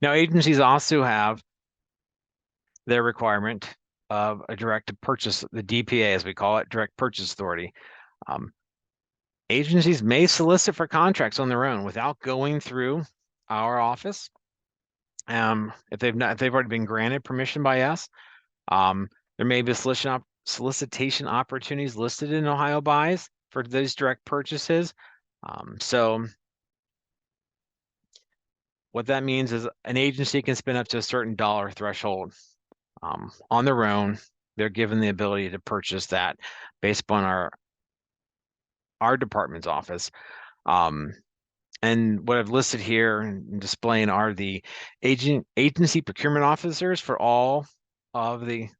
Now, agencies also have their requirement of a direct purchase, the DPA, as we call it, direct purchase authority. Agencies may solicit for contracts on their own without going through our office. If they've already been granted permission by us, there may be solicitation opportunities listed in Ohio Buys for those direct purchases. So what that means is an agency can spend up to a certain dollar threshold on their own. They're given the ability to purchase that based upon our department's office. And what I've listed here and displaying are the agency procurement officers for all of this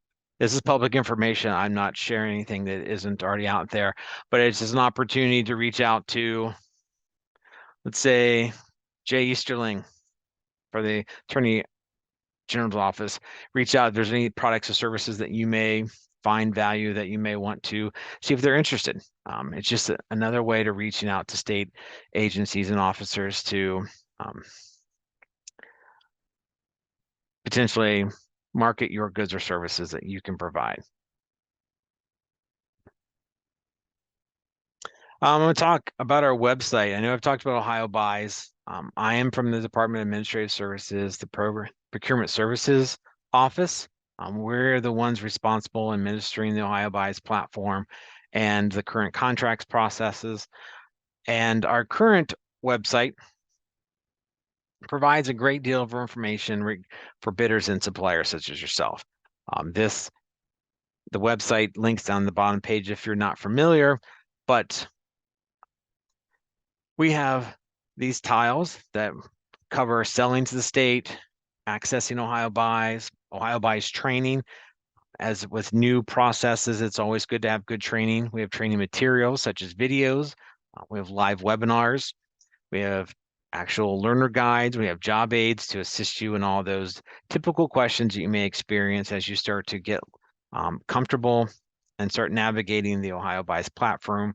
is public information. I'm not sharing anything that isn't already out there, but it's just an opportunity to reach out to, let's say, Jay Easterling for the Attorney General's office. Reach out if there's any products or services that you may find value that you may want to see if they're interested. It's just another way to reaching out to state agencies and officers to potentially market your goods or services that you can provide. I'm going to talk about our website. I know I've talked about Ohio Buys. I am from the Department of Administrative Services, the Procurement Services Office. We're the ones responsible administering the Ohio Buys platform and the current contracts processes. And our current website provides a great deal of information for bidders and suppliers such as yourself. The website links down the bottom page if you're not familiar, but we have these tiles that cover selling to the state, accessing Ohio buys training. As with new processes, it's always good to have good training. We have training materials such as videos. We have live webinars. We have actual learner guides. We have job aids to assist you in all those typical questions that you may experience as you start to get comfortable and start navigating the Ohio Buys platform,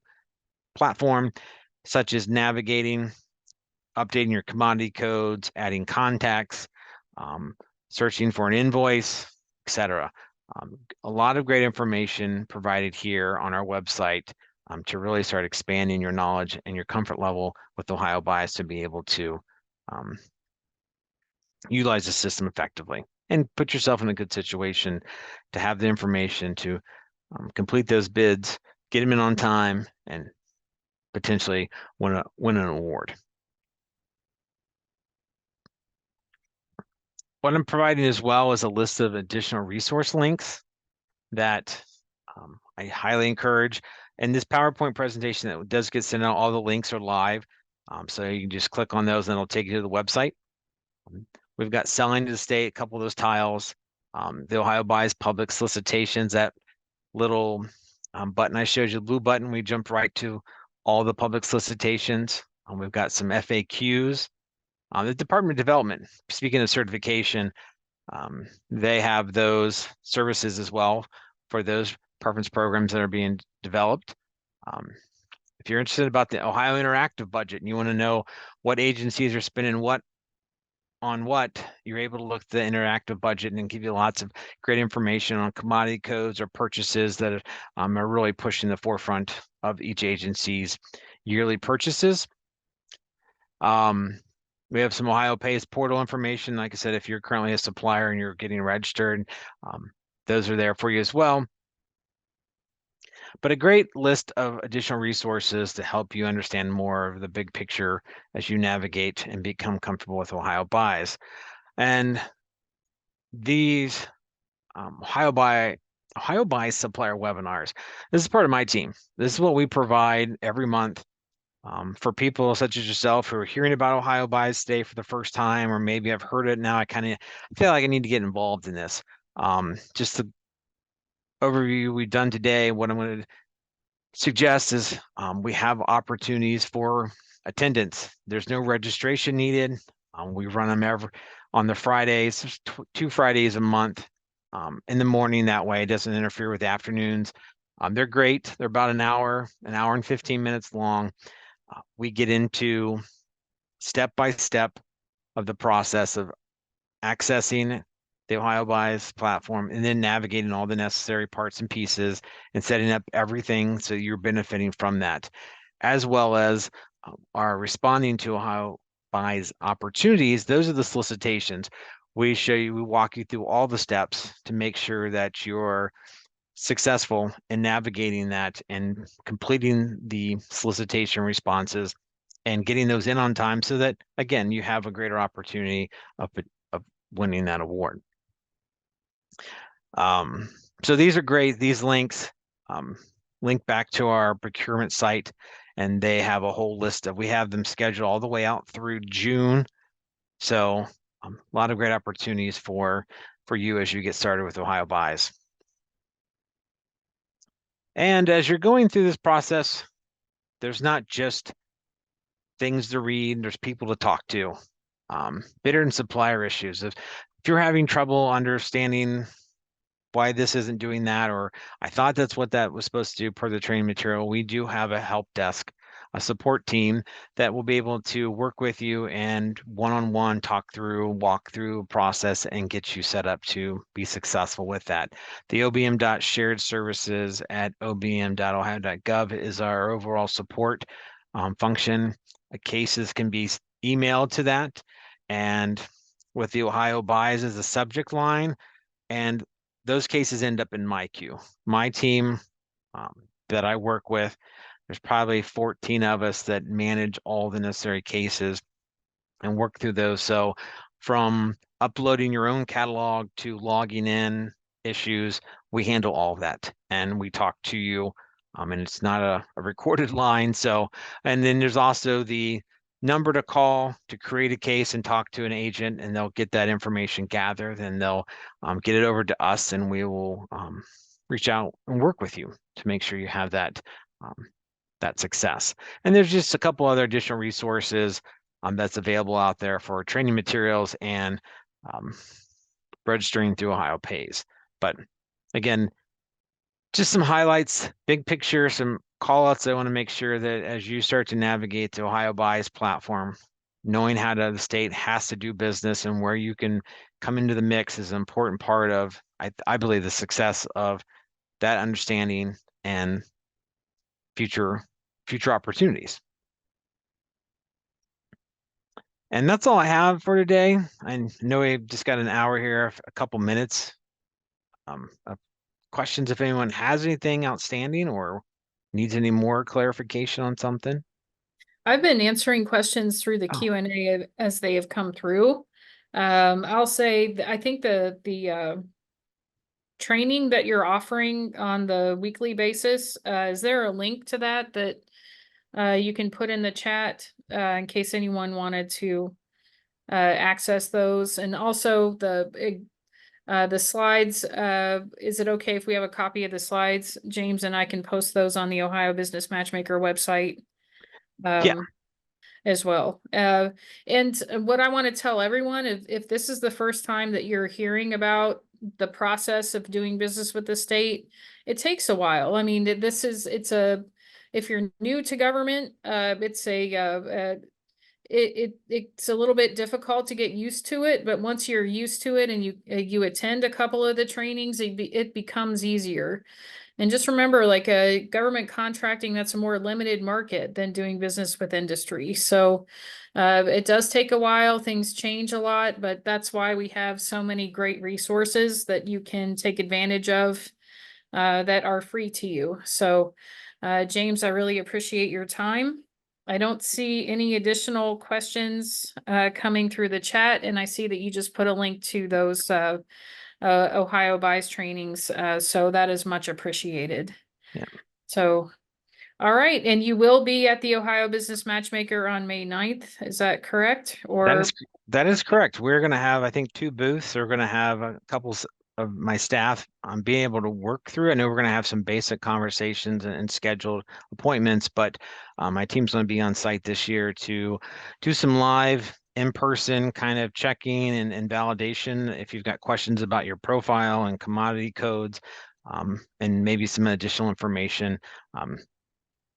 such as navigating, updating your commodity codes, adding contacts, searching for an invoice, etc. A lot of great information provided here on our website to really start expanding your knowledge and your comfort level with Ohio Buys to be able to utilize the system effectively and put yourself in a good situation to have the information to complete those bids, get them in on time, and potentially win an award. What I'm providing as well is a list of additional resource links that I highly encourage. And this PowerPoint presentation that does get sent out, all the links are live. So you can just click on those and it'll take you to the website. We've got selling to the state, a couple of those tiles. The Ohio Buys public solicitations, that little button I showed you, the blue button, we jumped right to all the public solicitations. We've got some FAQs. The Department of Development, speaking of certification, they have those services as well for those preference programs that are being developed. If you're interested about the Ohio Interactive budget and you want to know what agencies are spending what on what, you're able to look at the interactive budget and give you lots of great information on commodity codes or purchases that are really pushing the forefront of each agency's yearly purchases. We have some Ohio Pays portal information. Like I said, if you're currently a supplier and you're getting registered, those are there for you as well. But a great list of additional resources to help you understand more of the big picture as you navigate and become comfortable with Ohio Buys. And these Ohio Buys supplier webinars, this is part of my team. This is what we provide every month for people such as yourself who are hearing about Ohio Buys today for the first time, or maybe I've heard it now. I feel like I need to get involved in this. Just the overview we've done today, what I'm going to suggest is we have opportunities for attendance. There's no registration needed. We run them on the Fridays, 2 Fridays a month in the morning. That way it doesn't interfere with the afternoons. They're great. They're about an hour and 15 minutes long. We get into step by step of the process of accessing the Ohio Buys platform and then navigating all the necessary parts and pieces and setting up everything so you're benefiting from that, as well as are responding to Ohio Buys opportunities. Those are the solicitations. We walk you through all the steps to make sure that you're successful in navigating that and completing the solicitation responses and getting those in on time so that, again, you have a greater opportunity of winning that award. So these are great. These links link back to our procurement site, and they have a whole list we have them scheduled all the way out through June. So a lot of great opportunities for you as you get started with Ohio Buys. And as you're going through this process, there's not just things to read, there's people to talk to. Bidder and supplier issues. If you're having trouble understanding why this isn't doing that, or I thought that's what that was supposed to do per the training material, we do have a help desk, a support team that will be able to work with you and one-on-one walk through process and get you set up to be successful with that. The obm.sharedservices@obm.ohio.gov is our overall support function. Cases can be emailed to that, and with the Ohio Buys as a subject line, and those cases end up in my queue. My team that I work with, there's probably 14 of us that manage all the necessary cases and work through those. So from uploading your own catalog to logging in issues, we handle all of that and we talk to you. And it's not a recorded line. So, and then there's also the number to call to create a case and talk to an agent, and they'll get that information gathered, and they'll get it over to us, and we will reach out and work with you to make sure you have that that success. And there's just a couple other additional resources that's available out there for training materials and registering through Ohio Pays. But again, just some highlights, big picture, some call outs. I want to make sure that as you start to navigate the Ohio Buys platform, knowing how the state has to do business and where you can come into the mix is an important part of, I believe, the success of that understanding and future opportunities. And that's all I have for today. I know we've just got an hour here, a couple minutes of questions if anyone has anything outstanding or needs any more clarification on something. I've been answering questions through the Oh. Q&A as they have come through. I'll say I think the training that you're offering on the weekly basis, is there a link to that you can put in the chat in case anyone wanted to access those? And also the slides, is it okay if we have a copy of the slides, James, and I can post those on the Ohio Business Matchmaker website? Yeah. As well. And what I want to tell everyone, if this is the first time that you're hearing about the process of doing business with the state, it takes a while. I mean, if you're new to government, it's it's a little bit difficult to get used to it, but once you're used to it and you attend a couple of the trainings, it becomes easier. And just remember, like a government contracting, that's a more limited market than doing business with industry. So it does take a while. Things change a lot, but that's why we have so many great resources that you can take advantage of that are free to you. So James, I really appreciate your time. I don't see any additional questions coming through the chat, and I see that you just put a link to those Ohio Buys trainings. So that is much appreciated. Yeah. So, all right. And you will be at the Ohio Business Matchmaker on May 9th. Is that correct? Or that is correct. We're going to have, I think, 2 booths. We're going to have a couple of my staff being able to work through. I know we're going to have some basic conversations and scheduled appointments, but my team's going to be on site this year to do some live in-person kind of checking and validation. If you've got questions about your profile and commodity codes, and maybe some additional information,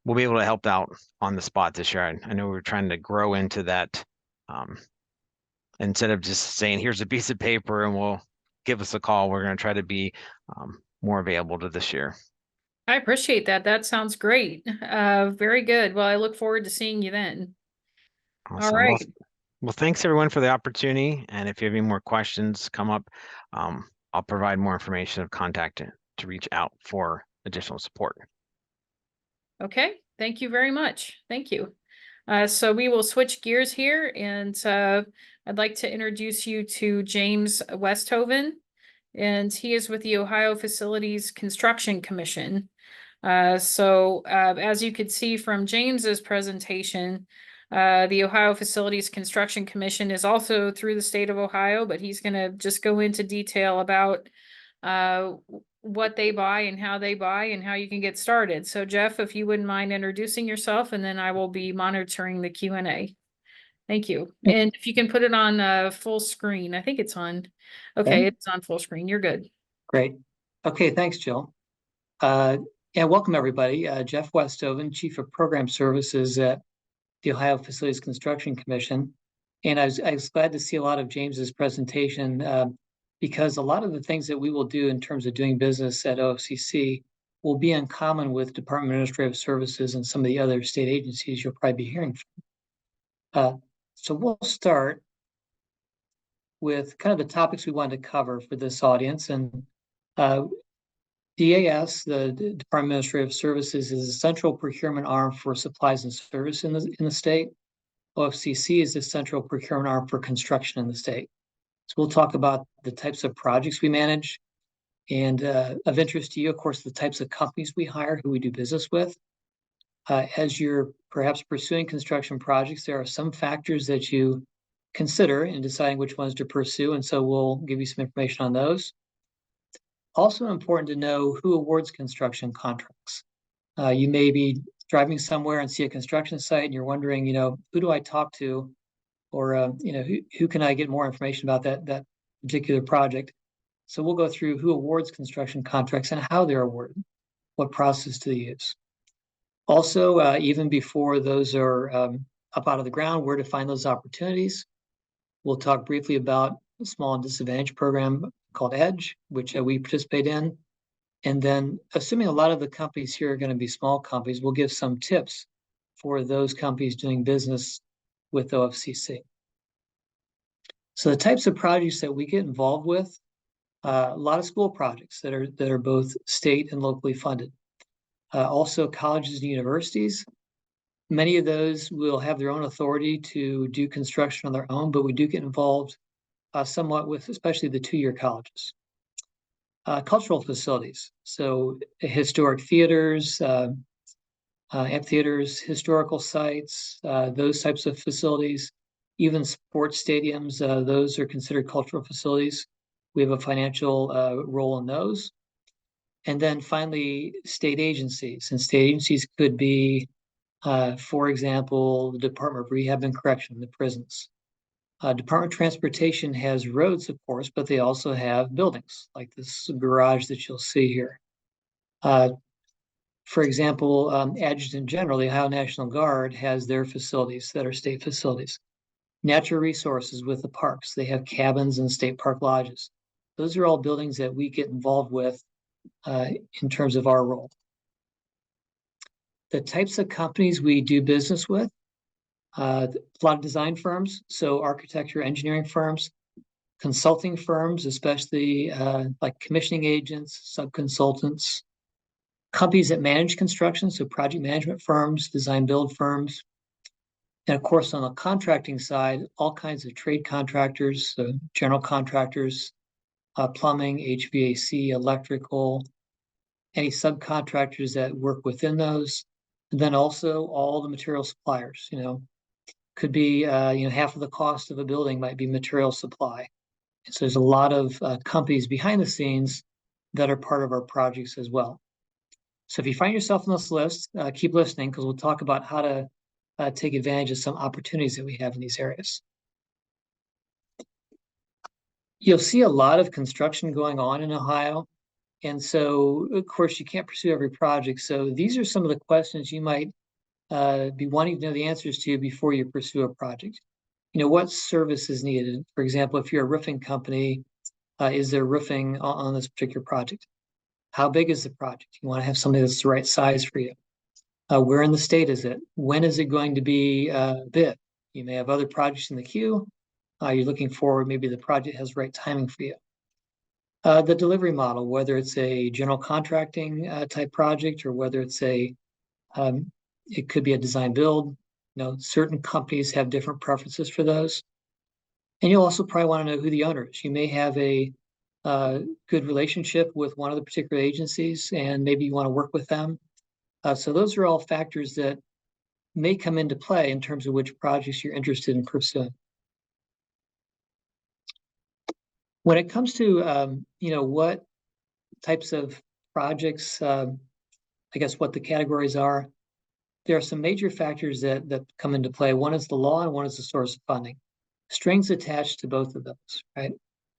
we'll be able to help out on the spot this year. I know we're trying to grow into that. Instead of just saying, here's a piece of paper and we'll give us a call, we're going to try to be more available to this year. I appreciate that. That sounds great. Very good. Well, I look forward to seeing you then. Awesome. All right. Well, thanks everyone for the opportunity. And if you have any more questions come up, I'll provide more information of contact to reach out for additional support. Okay. Thank you very much. Thank you. So we will switch gears here, and I'd like to introduce you to James Westhoven, and he is with the Ohio Facilities Construction Commission. So as you could see from James's presentation, the Ohio Facilities Construction Commission is also through the state of Ohio, but he's going to just go into detail about what they buy and how you can get started. So Jeff, if you wouldn't mind introducing yourself, and then I will be monitoring the Q&A. Thank you. And if you can put it on full screen. I think it's on. Okay, it's on full screen. You're good. Great. Okay, thanks, Jill. Yeah, welcome everybody. Jeff Westhoven, Chief of Program Services at the Ohio Facilities Construction Commission. And I was glad to see a lot of James's presentation because a lot of the things that we will do in terms of doing business at OFCC will be in common with Department of Administrative Services and some of the other state agencies you'll probably be hearing from. So we'll start with kind of the topics we wanted to cover for this audience. And DAS, the Department of Administrative Services, is a central procurement arm for supplies and service in the state. OFCC is the central procurement arm for construction in the state. So we'll talk about the types of projects we manage, and of interest to you, of course, the types of companies we hire, who we do business with. As you're perhaps pursuing construction projects, there are some factors that you consider in deciding which ones to pursue, and so we'll give you some information on those. Also important to know who awards construction contracts. You may be driving somewhere and see a construction site and you're wondering, who do I talk to? Or, who can I get more information about that particular project? So we'll go through who awards construction contracts and how they're awarded, what process to use. Also, even before those are up out of the ground, where to find those opportunities. We'll talk briefly about a small and disadvantaged program called EDGE, which we participate in. And then, assuming a lot of the companies here are going to be small companies, we'll give some tips for those companies doing business with OFCC. So the types of projects that we get involved with, a lot of school projects that are both state and locally funded. Also colleges and universities. Many of those will have their own authority to do construction on their own, but we do get involved somewhat with especially the two-year colleges. Cultural facilities, so historic theaters, amphitheaters, historical sites, those types of facilities, even sports stadiums, those are considered cultural facilities. We have a financial role in those. And then finally, state agencies. And state agencies could be, for example, the Department of Rehab and Correction, the prisons. Department of Transportation has roads, of course, but they also have buildings like this garage that you'll see here. For example, Adjutant General, the Ohio National Guard, has their facilities that are state facilities. Natural Resources with the parks, they have cabins and state park lodges. Those are all buildings that we get involved with in terms of our role. The types of companies we do business with, a lot of design firms, so architecture, engineering firms, consulting firms, especially like commissioning agents, subconsultants, companies that manage construction, so project management firms, design build firms, and of course on the contracting side, all kinds of trade contractors, so general contractors, plumbing, HVAC, electrical, any subcontractors that work within those, and then also all the material suppliers, could be, half of the cost of a building might be material supply. And so there's a lot of companies behind the scenes that are part of our projects as well. So if you find yourself on this list, keep listening because we'll talk about how to take advantage of some opportunities that we have in these areas. You'll see a lot of construction going on in Ohio. And so, of course, you can't pursue every project. So these are some of the questions you might be wanting to know the answers to before you pursue a project. What service is needed? For example, if you're a roofing company, is there roofing on this particular project? How big is the project? You want to have something that's the right size for you. Where in the state is it? When is it going to be bid? You may have other projects in the queue. You're looking forward, maybe the project has the right timing for you. The delivery model, whether it's a general contracting type project or whether it's it could be a design build. Certain companies have different preferences for those. And you'll also probably want to know who the owner is. You may have a good relationship with one of the particular agencies and maybe you want to work with them. So those are all factors that may come into play in terms of which projects you're interested in pursuing. When it comes to, what types of projects, I guess what the categories are, there are some major factors that come into play. One is the law and one is the source of funding. Strings attached to both of those, right?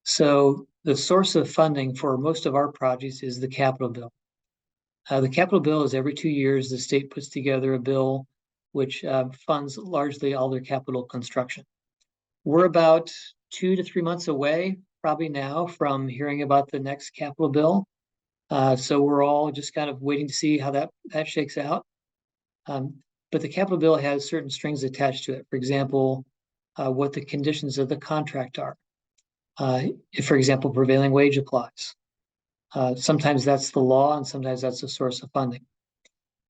So the source of funding for most of our projects is the capital bill. The capital bill is every 2 years, the state puts together a bill which funds largely all their capital construction. We're about 2 to 3 months away, probably now, from hearing about the next capital bill. So we're all just kind of waiting to see how that shakes out. But the capital bill has certain strings attached to it. For example, what the conditions of the contract are. If, for example, prevailing wage applies. Sometimes that's the law and sometimes that's the source of funding.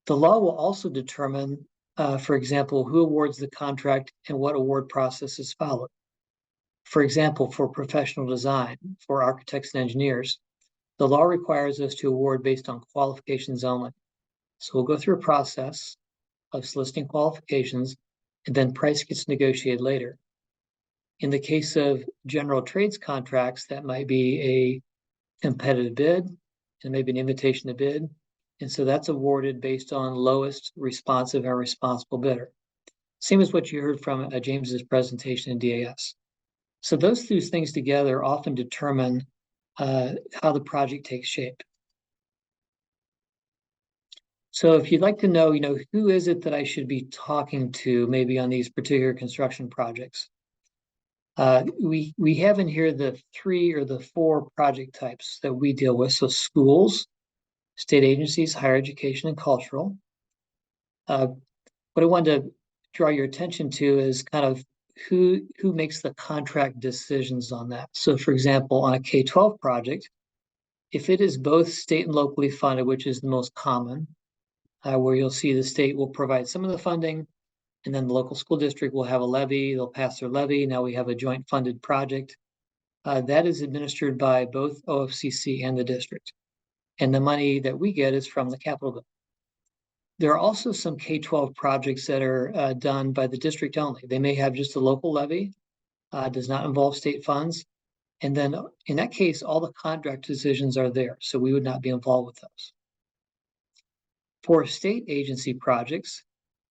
The law will also determine For example, who awards the contract and what award process is followed. For example, for professional design, for architects and engineers, the law requires us to award based on qualifications only. So we'll go through a process of soliciting qualifications, and then price gets negotiated later. In the case of general trades contracts, that might be a competitive bid and maybe an invitation to bid. And so that's awarded based on lowest responsive and responsible bidder. Same as what you heard from James's presentation in DAS. So those two things together often determine how the project takes shape. So if you'd like to know, who is it that I should be talking to maybe on these particular construction projects? We have in here the 3 or the 4 project types that we deal with. So schools, state agencies, higher education, and cultural. What I wanted to draw your attention to is kind of who makes the contract decisions on that. So for example, on a K-12 project, if it is both state and locally funded, which is the most common, where you'll see the state will provide some of the funding, and then the local school district will have a levy, they'll pass their levy. Now we have a joint funded project. That is administered by both OFCC and the district. And the money that we get is from the capital bill. There are also some K-12 projects that are done by the district only. They may have just a local levy, does not involve state funds. And then in that case, all the contract decisions are there. So we would not be involved with those. For state agency projects,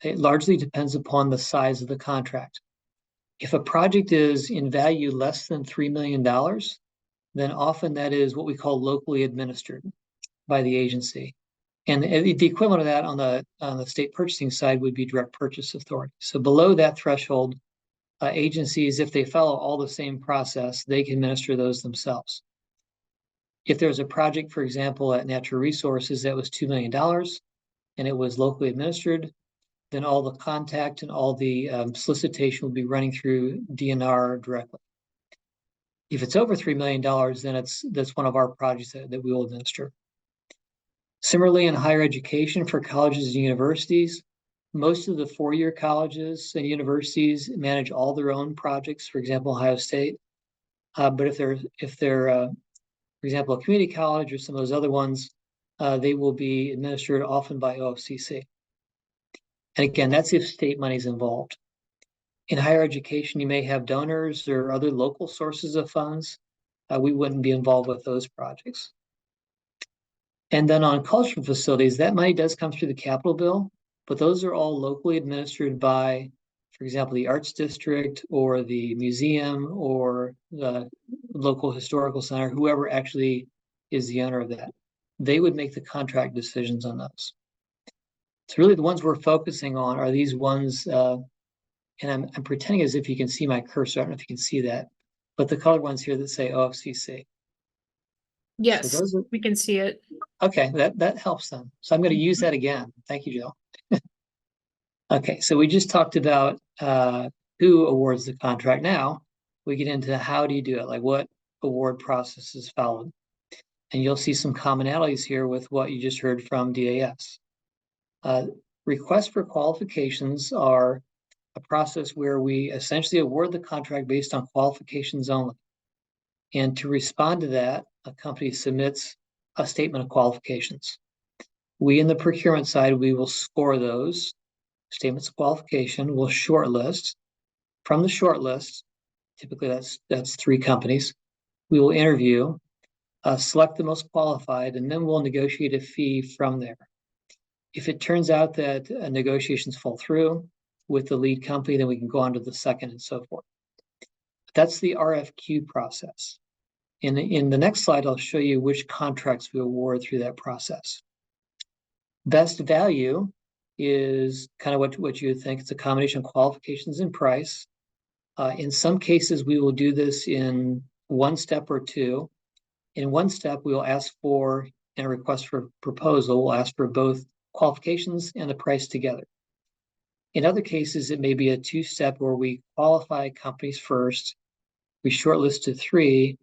it largely depends upon the size of the contract. If a project is in value less than $3 million, then often that is what we call locally administered by the agency. And the equivalent of that on the state purchasing side would be direct purchase authority. So below that threshold, agencies, if they follow all the same process, they can administer those themselves. If there's a project, for example, at Natural Resources that was $2 million and it was locally administered, then all the contact and all the solicitation will be running through DNR directly. If it's over $3 million, then that's one of our projects that we will administer. Similarly, in higher education for colleges and universities, most of the 4-year colleges and universities manage all their own projects, for example, Ohio State. But if they're, for example, a community college or some of those other ones, they will be administered often by OFCC. And again, that's if state money is involved. In higher education, you may have donors or other local sources of funds. We wouldn't be involved with those projects. And then on cultural facilities, that money does come through the capital bill, but those are all locally administered by, for example, the Arts District or the museum or the local historical center, whoever actually is the owner of that. They would make the contract decisions on those. So really the ones we're focusing on are these ones, and I'm pretending as if you can see my cursor. I don't know if you can see that, but the colored ones here that say OFCC. Yes, So those are, we can see it. okay, that helps them. So I'm going to use that again. Thank you, Jill. Okay, so we just talked about who awards the contract. Now we get into how do you do it, like what award process is followed. And you'll see some commonalities here with what you just heard from DAS. Requests for qualifications are a process where we essentially award the contract based on qualifications only. And to respond to that, a company submits a statement of qualifications. We in the procurement side, we will score those statements of qualification. We'll shortlist. From the shortlist, typically that's 3 companies, we will interview, select the most qualified, and then we'll negotiate a fee from there. If it turns out that negotiations fall through with the lead company, then we can go on to the second and so forth. That's the RFQ process. In the next slide, I'll show you which contracts we award through that process. Best value is kind of what you would think. It's a combination of qualifications and price. In some cases, we will do this in 1 step or 2. In 1 step, we will ask for, in a request for proposal, we'll ask for both qualifications and the price together. In other cases, it may be a 2-step where we qualify companies first, we shortlist to 3,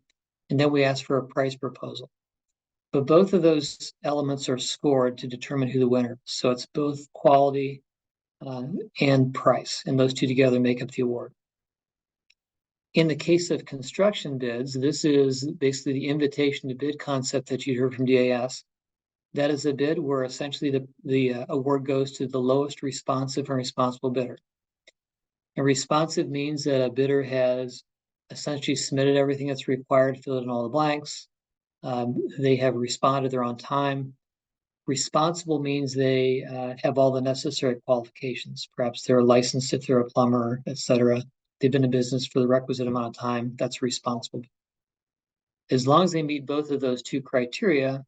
and then we ask for a price proposal. But both of those elements are scored to determine who the winner is. So it's both quality and price, and those two together make up the award. In the case of construction bids, this is basically the invitation to bid concept that you heard from DAS. That is a bid where essentially the award goes to the lowest responsive and responsible bidder. And responsive means that a bidder has essentially submitted everything that's required, filled in all the blanks. They have responded, they're on time. Responsible means they have all the necessary qualifications. Perhaps they're licensed if they're a plumber, etc. They've been in business for the requisite amount of time. That's responsible. As long as they meet both of those two criteria,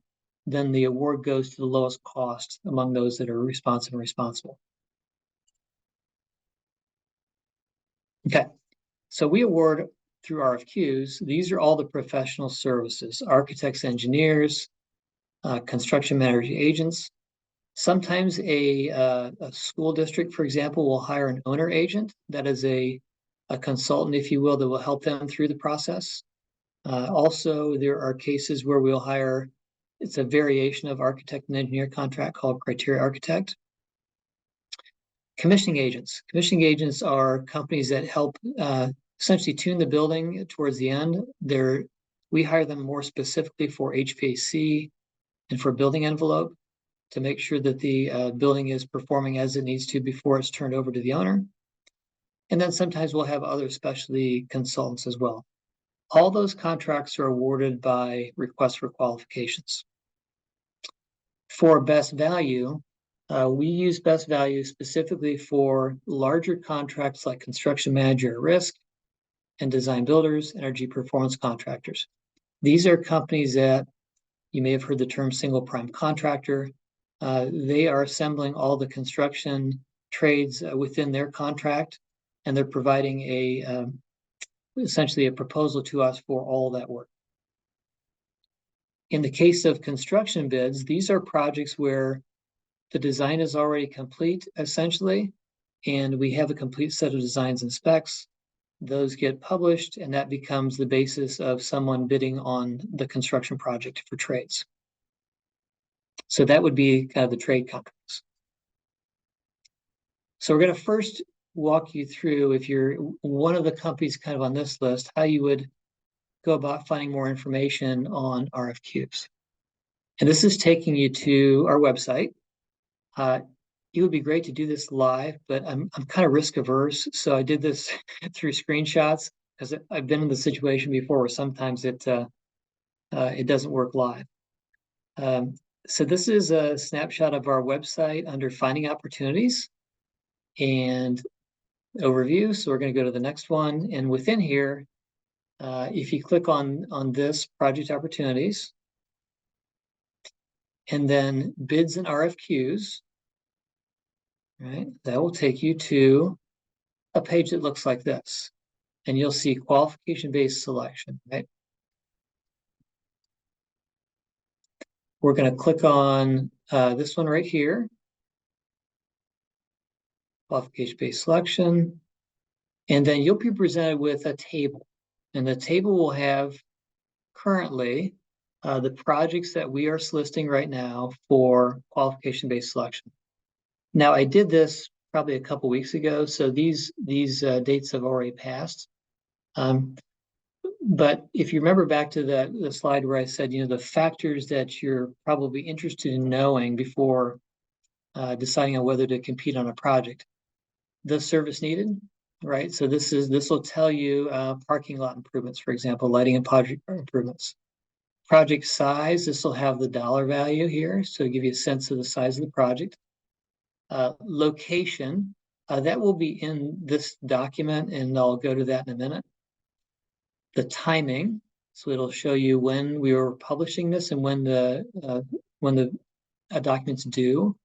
then the award goes to the lowest cost among those that are responsive and responsible. Okay, so we award through RFQs. These are all the professional services: architects, engineers, construction manager agents. Sometimes a school district, for example, will hire an owner agent. That is a consultant, if you will, that will help them through the process. Also, there are cases where we'll hire, it's a variation of architect and engineer contract called criteria architect. Commissioning agents. Commissioning agents are companies that help essentially tune the building towards the end. We hire them more specifically for HVAC and for building envelope to make sure that the building is performing as it needs to before it's turned over to the owner. And then sometimes we'll have other specialty consultants as well. All those contracts are awarded by request for qualifications. For best value, we use best value specifically for larger contracts like construction manager at risk and design builders, energy performance contractors. These are companies that you may have heard the term single prime contractor. They are assembling all the construction trades within their contract, and they're providing essentially a proposal to us for all that work. In the case of construction bids, these are projects where the design is already complete, essentially, and we have a complete set of designs and specs. Those get published, and that becomes the basis of someone bidding on the construction project for trades. So that would be kind of the trade contracts. So we're going to first walk you through, if you're one of the companies kind of on this list, how you would go about finding more information on RFQs. And this is taking you to our website. It would be great to do this live, but I'm kind of risk averse. So I did this through screenshots because I've been in the situation before where sometimes it doesn't work live. So this is a snapshot of our website under Finding Opportunities and Overview. So we're going to go to the next one. And within here, if you click on this Project Opportunities, and then Bids and RFQs, right, that will take you to a page that looks like this. And you'll see qualification-based selection, right? We're going to click on this one right here, qualification-based selection, and then you'll be presented with a table. And the table will have currently the projects that we are listing right now for qualification-based selection. Now, I did this probably a couple weeks ago, so these dates have already passed. But if you remember back to the slide where I said, the factors that you're probably interested in knowing before deciding on whether to compete on a project, the service needed, right? So this will tell you parking lot improvements, for example, lighting and project improvements. Project size, this will have the dollar value here, so give you a sense of the size of the project. Location, that will be in this document, and I'll go to that in a minute. The timing, so it'll show you when we were publishing this and when the document's due.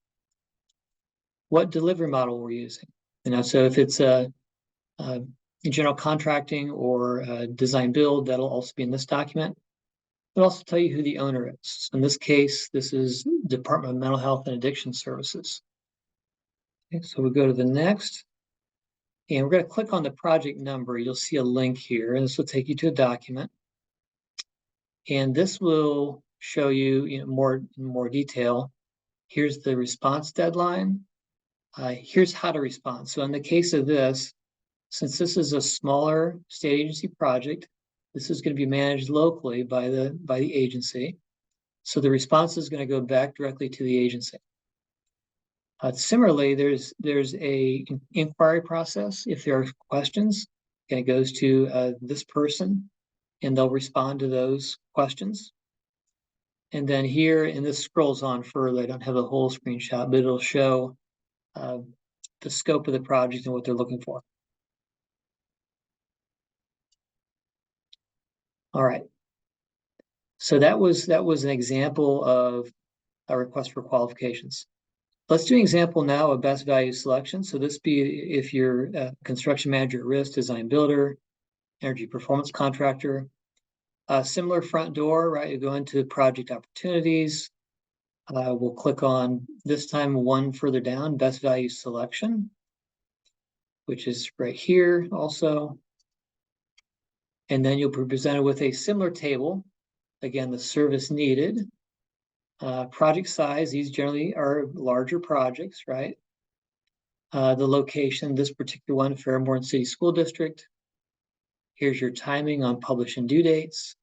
What delivery model we're using, so if it's a general contracting or design build, that'll also be in this document. It'll also tell you who the owner is. In this case, this is Department of Mental Health and Addiction Services. Okay, so we'll go to the next. And we're going to click on the project number. You'll see a link here, and this will take you to a document. And this will show you, more detail. Here's the response deadline. Here's how to respond. So in the case of this, since this is a smaller state agency project, this is going to be managed locally by the agency. So the response is going to go back directly to the agency. Similarly, there's a inquiry process. If there are questions, and it goes to this person, and they'll respond to those questions. And then here, and this scrolls on further, I don't have the whole screenshot, but it'll show the scope of the project and what they're looking for. All right. So that was an example of a request for qualifications. Let's do an example now of best value selection. So this be if you're a construction manager at risk, design builder, energy performance contractor. Similar front door, right? You go into project opportunities. We'll click on, this time one further down, best value selection, which is right here also. And then you'll be presented with a similar table. Again, the service needed. Project size, these generally are larger projects, right? The location, this particular one, Fairborn City School District. Here's your timing on publish and due dates.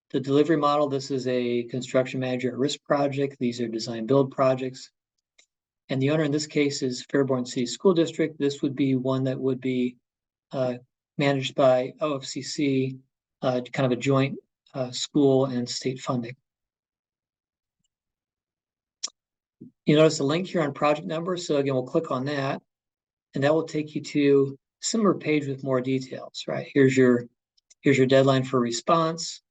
The delivery model, this is a construction manager at risk project. These are design build projects. And the owner in this case is Fairborn City School District. This would be one that would be managed by OFCC, kind of a joint school and state funding. You notice a link here on project number. So again, we'll click on that, and that will take you to a similar page with more details, right? Here's your deadline for response.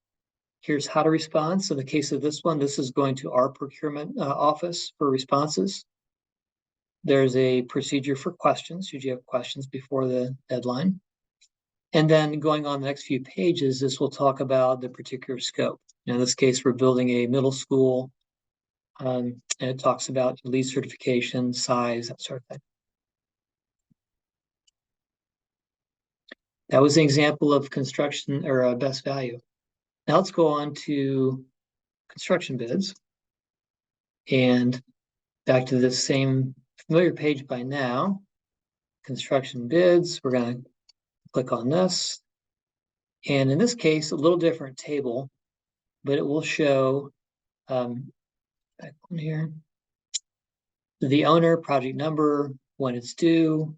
Here's how to respond. So in the case of this one, this is going to our procurement office for responses. There's a procedure for questions, should you have questions before the deadline. And then going on the next few pages, this will talk about the particular scope. In this case, we're building a middle school, and it talks about lead certification, size, that sort of thing. That was an example of construction or best value. Now let's go on to construction bids. And back to this same familiar page by now, construction bids, we're going to click on this. And in this case, a little different table, but it will show, back on here, the owner, project number, when it's due,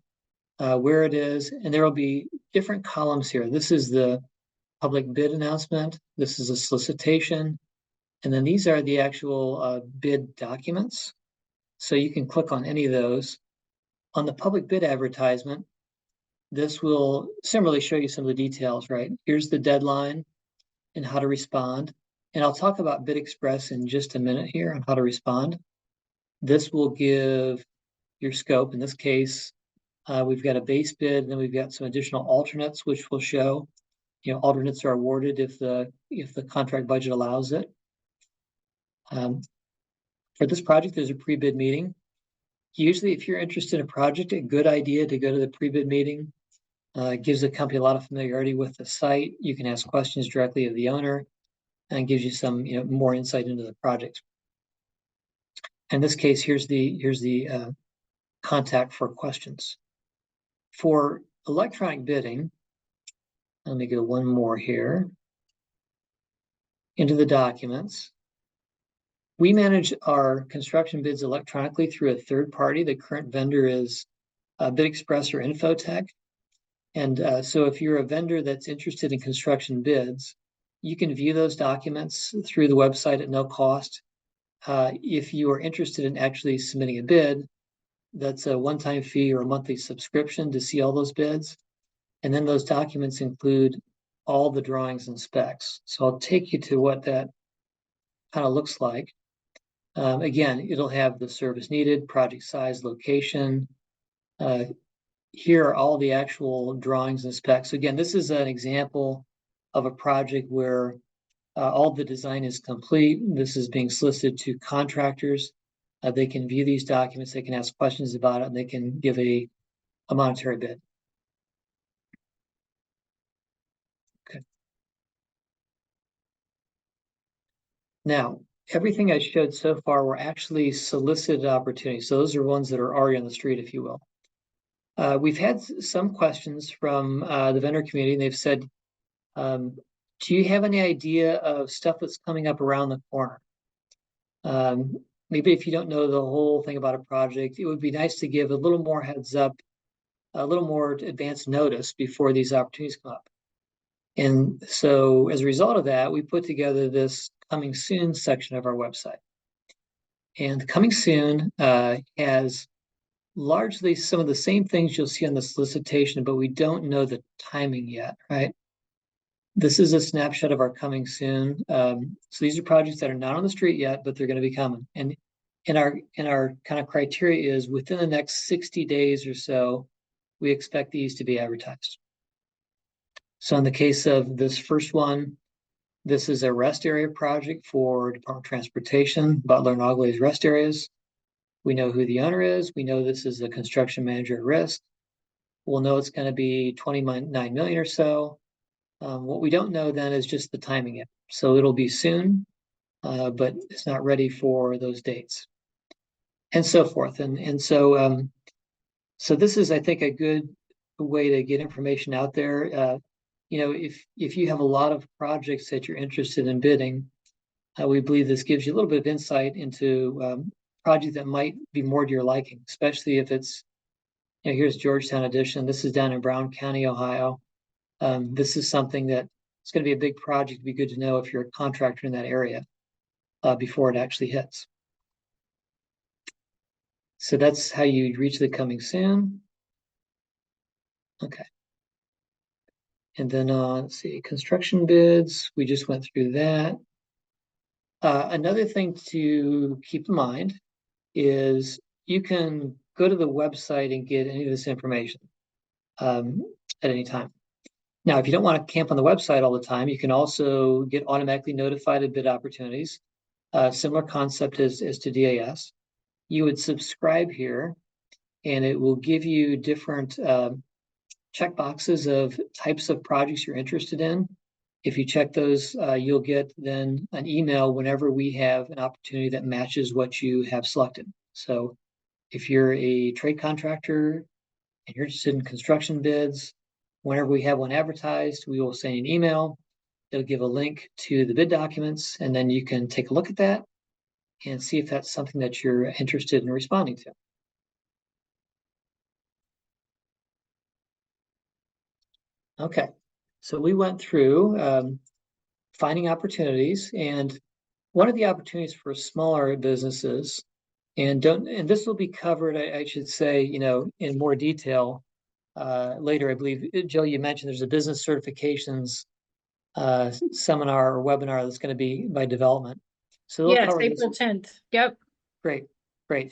where it is, and there will be different columns here. This is the public bid announcement. This is a solicitation. And then these are the actual bid documents. So you can click on any of those. On the public bid advertisement, this will similarly show you some of the details, right? Here's the deadline and how to respond. And I'll talk about Bid Express in just a minute here on how to respond. This will give your scope. In this case, we've got a base bid, and then we've got some additional alternates, which will show, alternates are awarded if the contract budget allows it. For this project, there's a pre-bid meeting. Usually, if you're interested in a project, a good idea to go to the pre-bid meeting. It gives the company a lot of familiarity with the site. You can ask questions directly of the owner, and gives you some more insight into the project. In this case, here's the contact for questions. For electronic bidding, let me go one more here. Into the documents. We manage our construction bids electronically through a third party. The current vendor is Bid Express or Infotech. And so if you're a vendor that's interested in construction bids, you can view those documents through the website at no cost. If you are interested in actually submitting a bid, that's a one-time fee or a monthly subscription to see all those bids. And then those documents include all the drawings and specs. So I'll take you to what that kind of looks like. Again, it'll have the service needed, project size, location. Here are all the actual drawings and specs. Again, this is an example of a project where all the design is complete. This is being solicited to contractors. They can view these documents, they can ask questions about it, and they can give a monetary bid. Okay. Now, everything I showed so far were actually solicited opportunities. So those are ones that are already on the street, if you will. We've had some questions from the vendor community, and they've said, do you have any idea of stuff that's coming up around the corner? Maybe if you don't know the whole thing about a project, it would be nice to give a little more heads up, a little more advanced notice before these opportunities come up. And so as a result of that, we put together this coming soon section of our website. And coming soon has largely some of the same things you'll see on the solicitation, but we don't know the timing yet, right? This is a snapshot of our coming soon. So these are projects that are not on the street yet, but they're going to be coming. And in our kind of criteria is within the next 60 days or so, we expect these to be advertised. So in the case of this first one, this is a rest area project for Department of Transportation, Butler and Auglaize rest areas. We know who the owner is. We know this is a construction manager at risk. We'll know it's going to be 29 million or so. What we don't know then is just the timing yet. So it'll be soon, but it's not ready for those dates, and so forth. And so so this is, I think, a good way to get information out there. If you have a lot of projects that you're interested in bidding, we believe this gives you a little bit of insight into project that might be more to your liking, especially if it's, here's Georgetown Edition. This is down in Brown County, Ohio. This is something that it's going to be a big project. It'd be good to know if you're a contractor in that area before it actually hits. So that's how you reach the coming soon. Okay. And then let's see, construction bids. We just went through that. Another thing to keep in mind is you can go to the website and get any of this information at any time. Now, if you don't want to camp on the website all the time, you can also get automatically notified of bid opportunities. Similar concept as to DAS. You would subscribe here, and it will give you different check boxes of types of projects you're interested in. If you check those, you'll get then an email whenever we have an opportunity that matches what you have selected. So if you're a trade contractor and you're interested in construction bids, whenever we have one advertised, we will send an email. It'll give a link to the bid documents, and then you can take a look at that and see if that's something that you're interested in responding to. Okay, so we went through finding opportunities, and one of the opportunities for smaller businesses, and this will be covered, I should say, in more detail later. I believe, Joe, you mentioned there's a business certifications seminar or webinar that's going to be by development. So they'll Yes, cover April 10th. Yep. Great,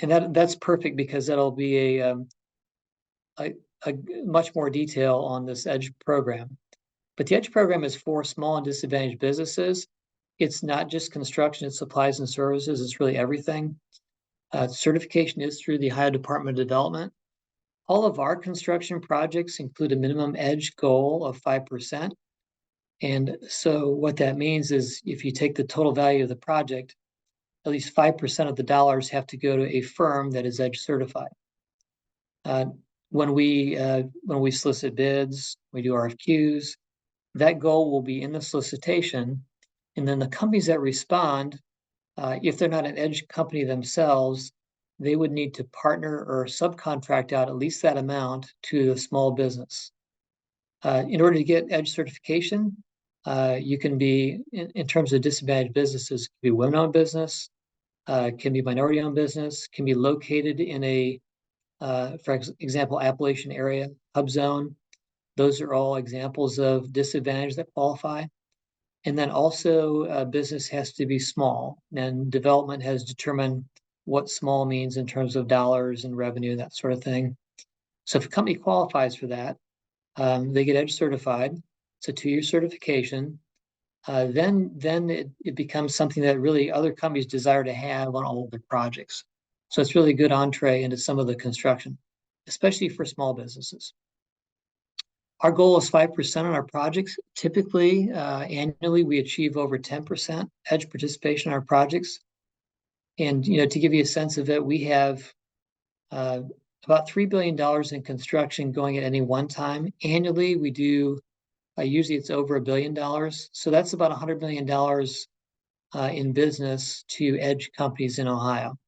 and that's perfect because that'll be a much more detail on this EDGE program. But the EDGE program is for small and disadvantaged businesses. It's not just construction, it's supplies and services. It's really everything. Certification is through the Ohio Department of Development. All of our construction projects include a minimum EDGE goal of 5%. And so what that means is if you take the total value of the project, at least 5% of the dollars have to go to a firm that is EDGE certified. When we solicit bids, we do RFQs, that goal will be in the solicitation. And then the companies that respond, if they're not an EDGE company themselves, they would need to partner or subcontract out at least that amount to the small business. In order to get EDGE certification, you can be, in terms of disadvantaged businesses, it can be women-owned business, can be minority-owned business, can be located in a, for example, Appalachian area, hub zone. Those are all examples of disadvantage that qualify. And then also business has to be small, and development has determined what small means in terms of dollars and revenue, that sort of thing. So if a company qualifies for that, they get EDGE certified. It's a 2-year certification. Then it becomes something that really other companies desire to have on all of their projects. So it's really a good entree into some of the construction, especially for small businesses. Our goal is 5% on our projects. Typically, annually, we achieve over 10% EDGE participation in our projects. And, to give you a sense of it, we have about $3 billion in construction going at any one time. Annually, we do, usually it's over $1 billion. So that's about $100 million in business to edge companies in Ohio.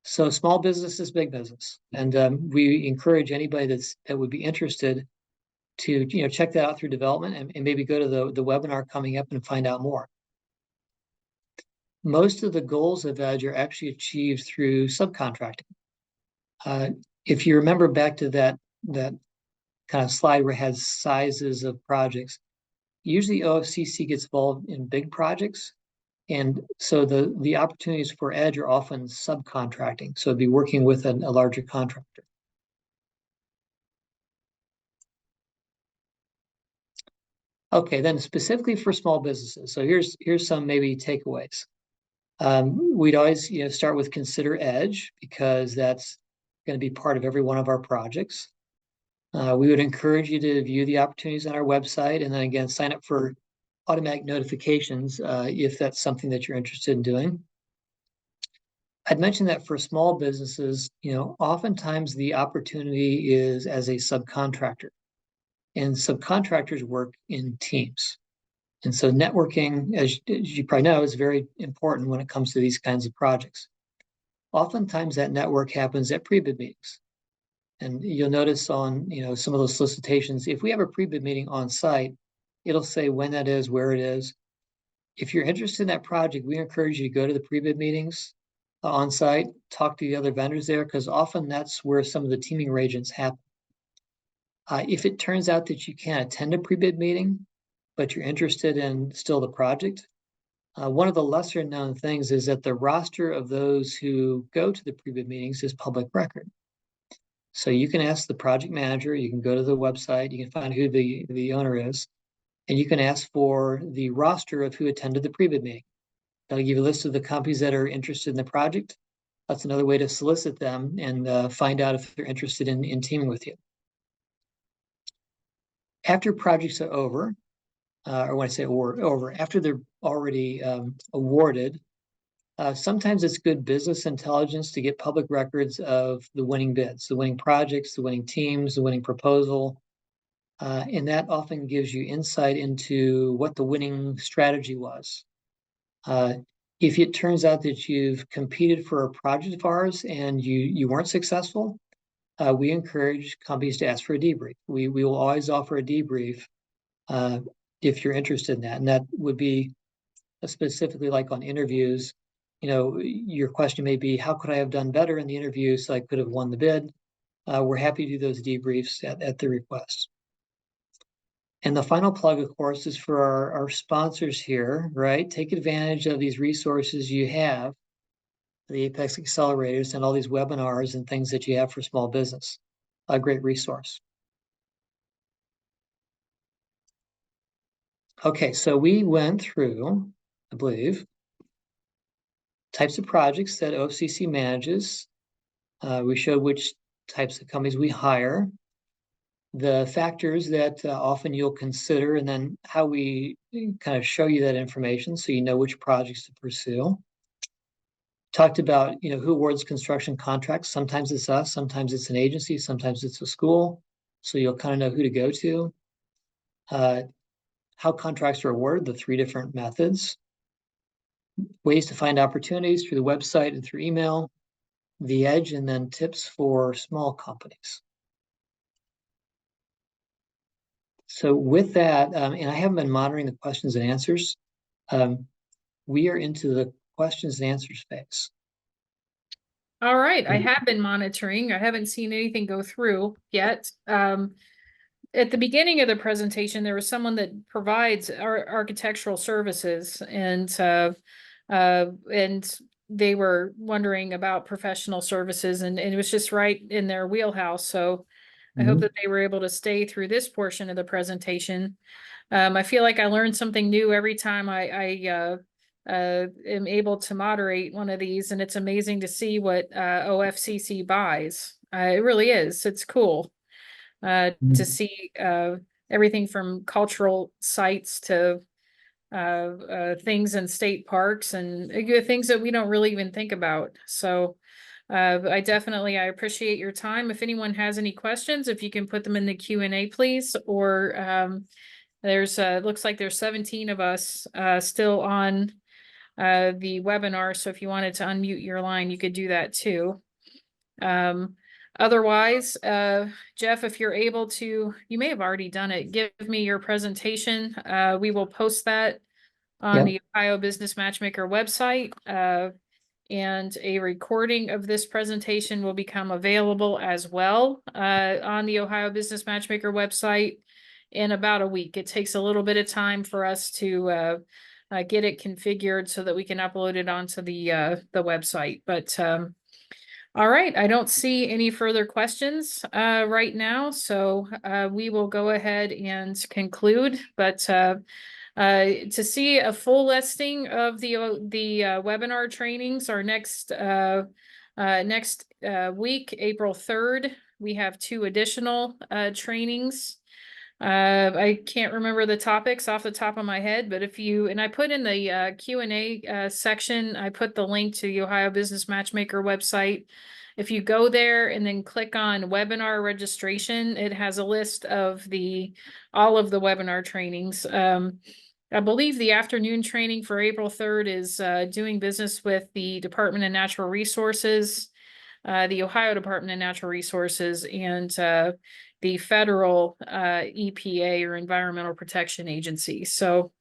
So small business is big business. And we encourage anybody that would be interested to, check that out through development and maybe go to the webinar coming up and find out more. Most of the goals of EDGE are actually achieved through subcontracting. If you remember back to that kind of slide where it has sizes of projects, usually OFCC gets involved in big projects. And so the opportunities for EDGE are often subcontracting. So it'd be working with a larger contractor. Okay, then specifically for small businesses. So here's some maybe takeaways. We'd always start with consider EDGE because that's going to be part of every one of our projects. We would encourage you to view the opportunities on our website and then again sign up for automatic notifications if that's something that you're interested in doing. I'd mentioned that for small businesses, oftentimes the opportunity is as a subcontractor, and subcontractors work in teams. And so networking, as you probably know, is very important when it comes to these kinds of projects. Oftentimes that network happens at pre-bid meetings. And you'll notice on some of those solicitations, if we have a pre-bid meeting on site, it'll say when that is, where it is. If you're interested in that project, we encourage you to go to the pre-bid meetings on site, talk to the other vendors there, because often that's where some of the teaming arrangements happen. If it turns out that you can't attend a pre-bid meeting, but you're interested in still the project, one of the lesser known things is that the roster of those who go to the pre-bid meetings is public record. So you can ask the project manager, you can go to the website, you can find who the owner is, and you can ask for the roster of who attended the pre-bid meeting. That'll give you a list of the companies that are interested in the project. That's another way to solicit them and find out if they're interested in teaming with you. After projects are over, or when I say over, after they're already awarded, sometimes it's good business intelligence to get public records of the winning bids, the winning projects, the winning teams, the winning proposal. And that often gives you insight into what the winning strategy was. If it turns out that you've competed for a project of ours and you weren't successful, we encourage companies to ask for a debrief. We will always offer a debrief if you're interested in that. And that would be specifically like on interviews. Your question may be, how could I have done better in the interview so I could have won the bid? We're happy to do those debriefs at the request. And the final plug, of course, is for our sponsors here, right? Take advantage of these resources you have, the Apex Accelerators and all these webinars and things that you have for small business. A great resource. Okay, so we went through, I believe, types of projects that OFCC manages. We showed which types of companies we hire, the factors that often you'll consider, and then how we kind of show you that information so you know which projects to pursue. Talked about who awards construction contracts. Sometimes it's us, sometimes it's an agency, sometimes it's a school. So you'll kind of know who to go to. How contracts are awarded, the 3 different methods. Ways to find opportunities through the website and through email, the EDGE, and then tips for small companies. So with that, and I haven't been monitoring the questions and answers, we are into the questions and answers phase. All right, I have been monitoring. I haven't seen anything go through yet. At the beginning of the presentation, there was someone that provides architectural services, and they were wondering about professional services, and it was just right in their wheelhouse. So I hope that they were able to stay through this portion of the presentation. I feel like I learn something new every time I am able to moderate one of these, and it's amazing to see what OFCC buys. It really is. It's cool to see everything from cultural sites to things in state parks and things that we don't really even think about. So I appreciate your time. If anyone has any questions, if you can put them in the Q&A, please, or there's looks like there's 17 of us still on the webinar. So if you wanted to unmute your line, you could do that too. Otherwise, Jeff, if you're able to, you may have already done it, give me your presentation. We will post that on Yep. the Ohio Business Matchmaker website. And a recording of this presentation will become available as well on the Ohio Business Matchmaker website in about a week. It takes a little bit of time for us to get it configured so that we can upload it onto the website. But all right, I don't see any further questions right now, so we will go ahead and conclude. But to see a full listing of the webinar trainings, our next week, April 3rd, we have 2 additional trainings. I can't remember the topics off the top of my head, but if you, and I put in the Q&A section, I put the link to the Ohio Business Matchmaker website. If you go there and then click on webinar registration, it has a list of all of the webinar trainings. I believe the afternoon training for April 3rd is doing business with the Department of Natural Resources, the Ohio Department of Natural Resources, and the federal EPA or Environmental Protection Agency. So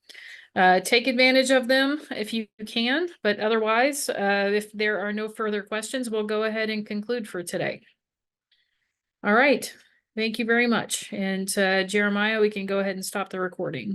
take advantage of them if you can, but otherwise, if there are no further questions, we'll go ahead and conclude for today. All right. Thank you very much. And Jeremiah, we can go ahead and stop the recording.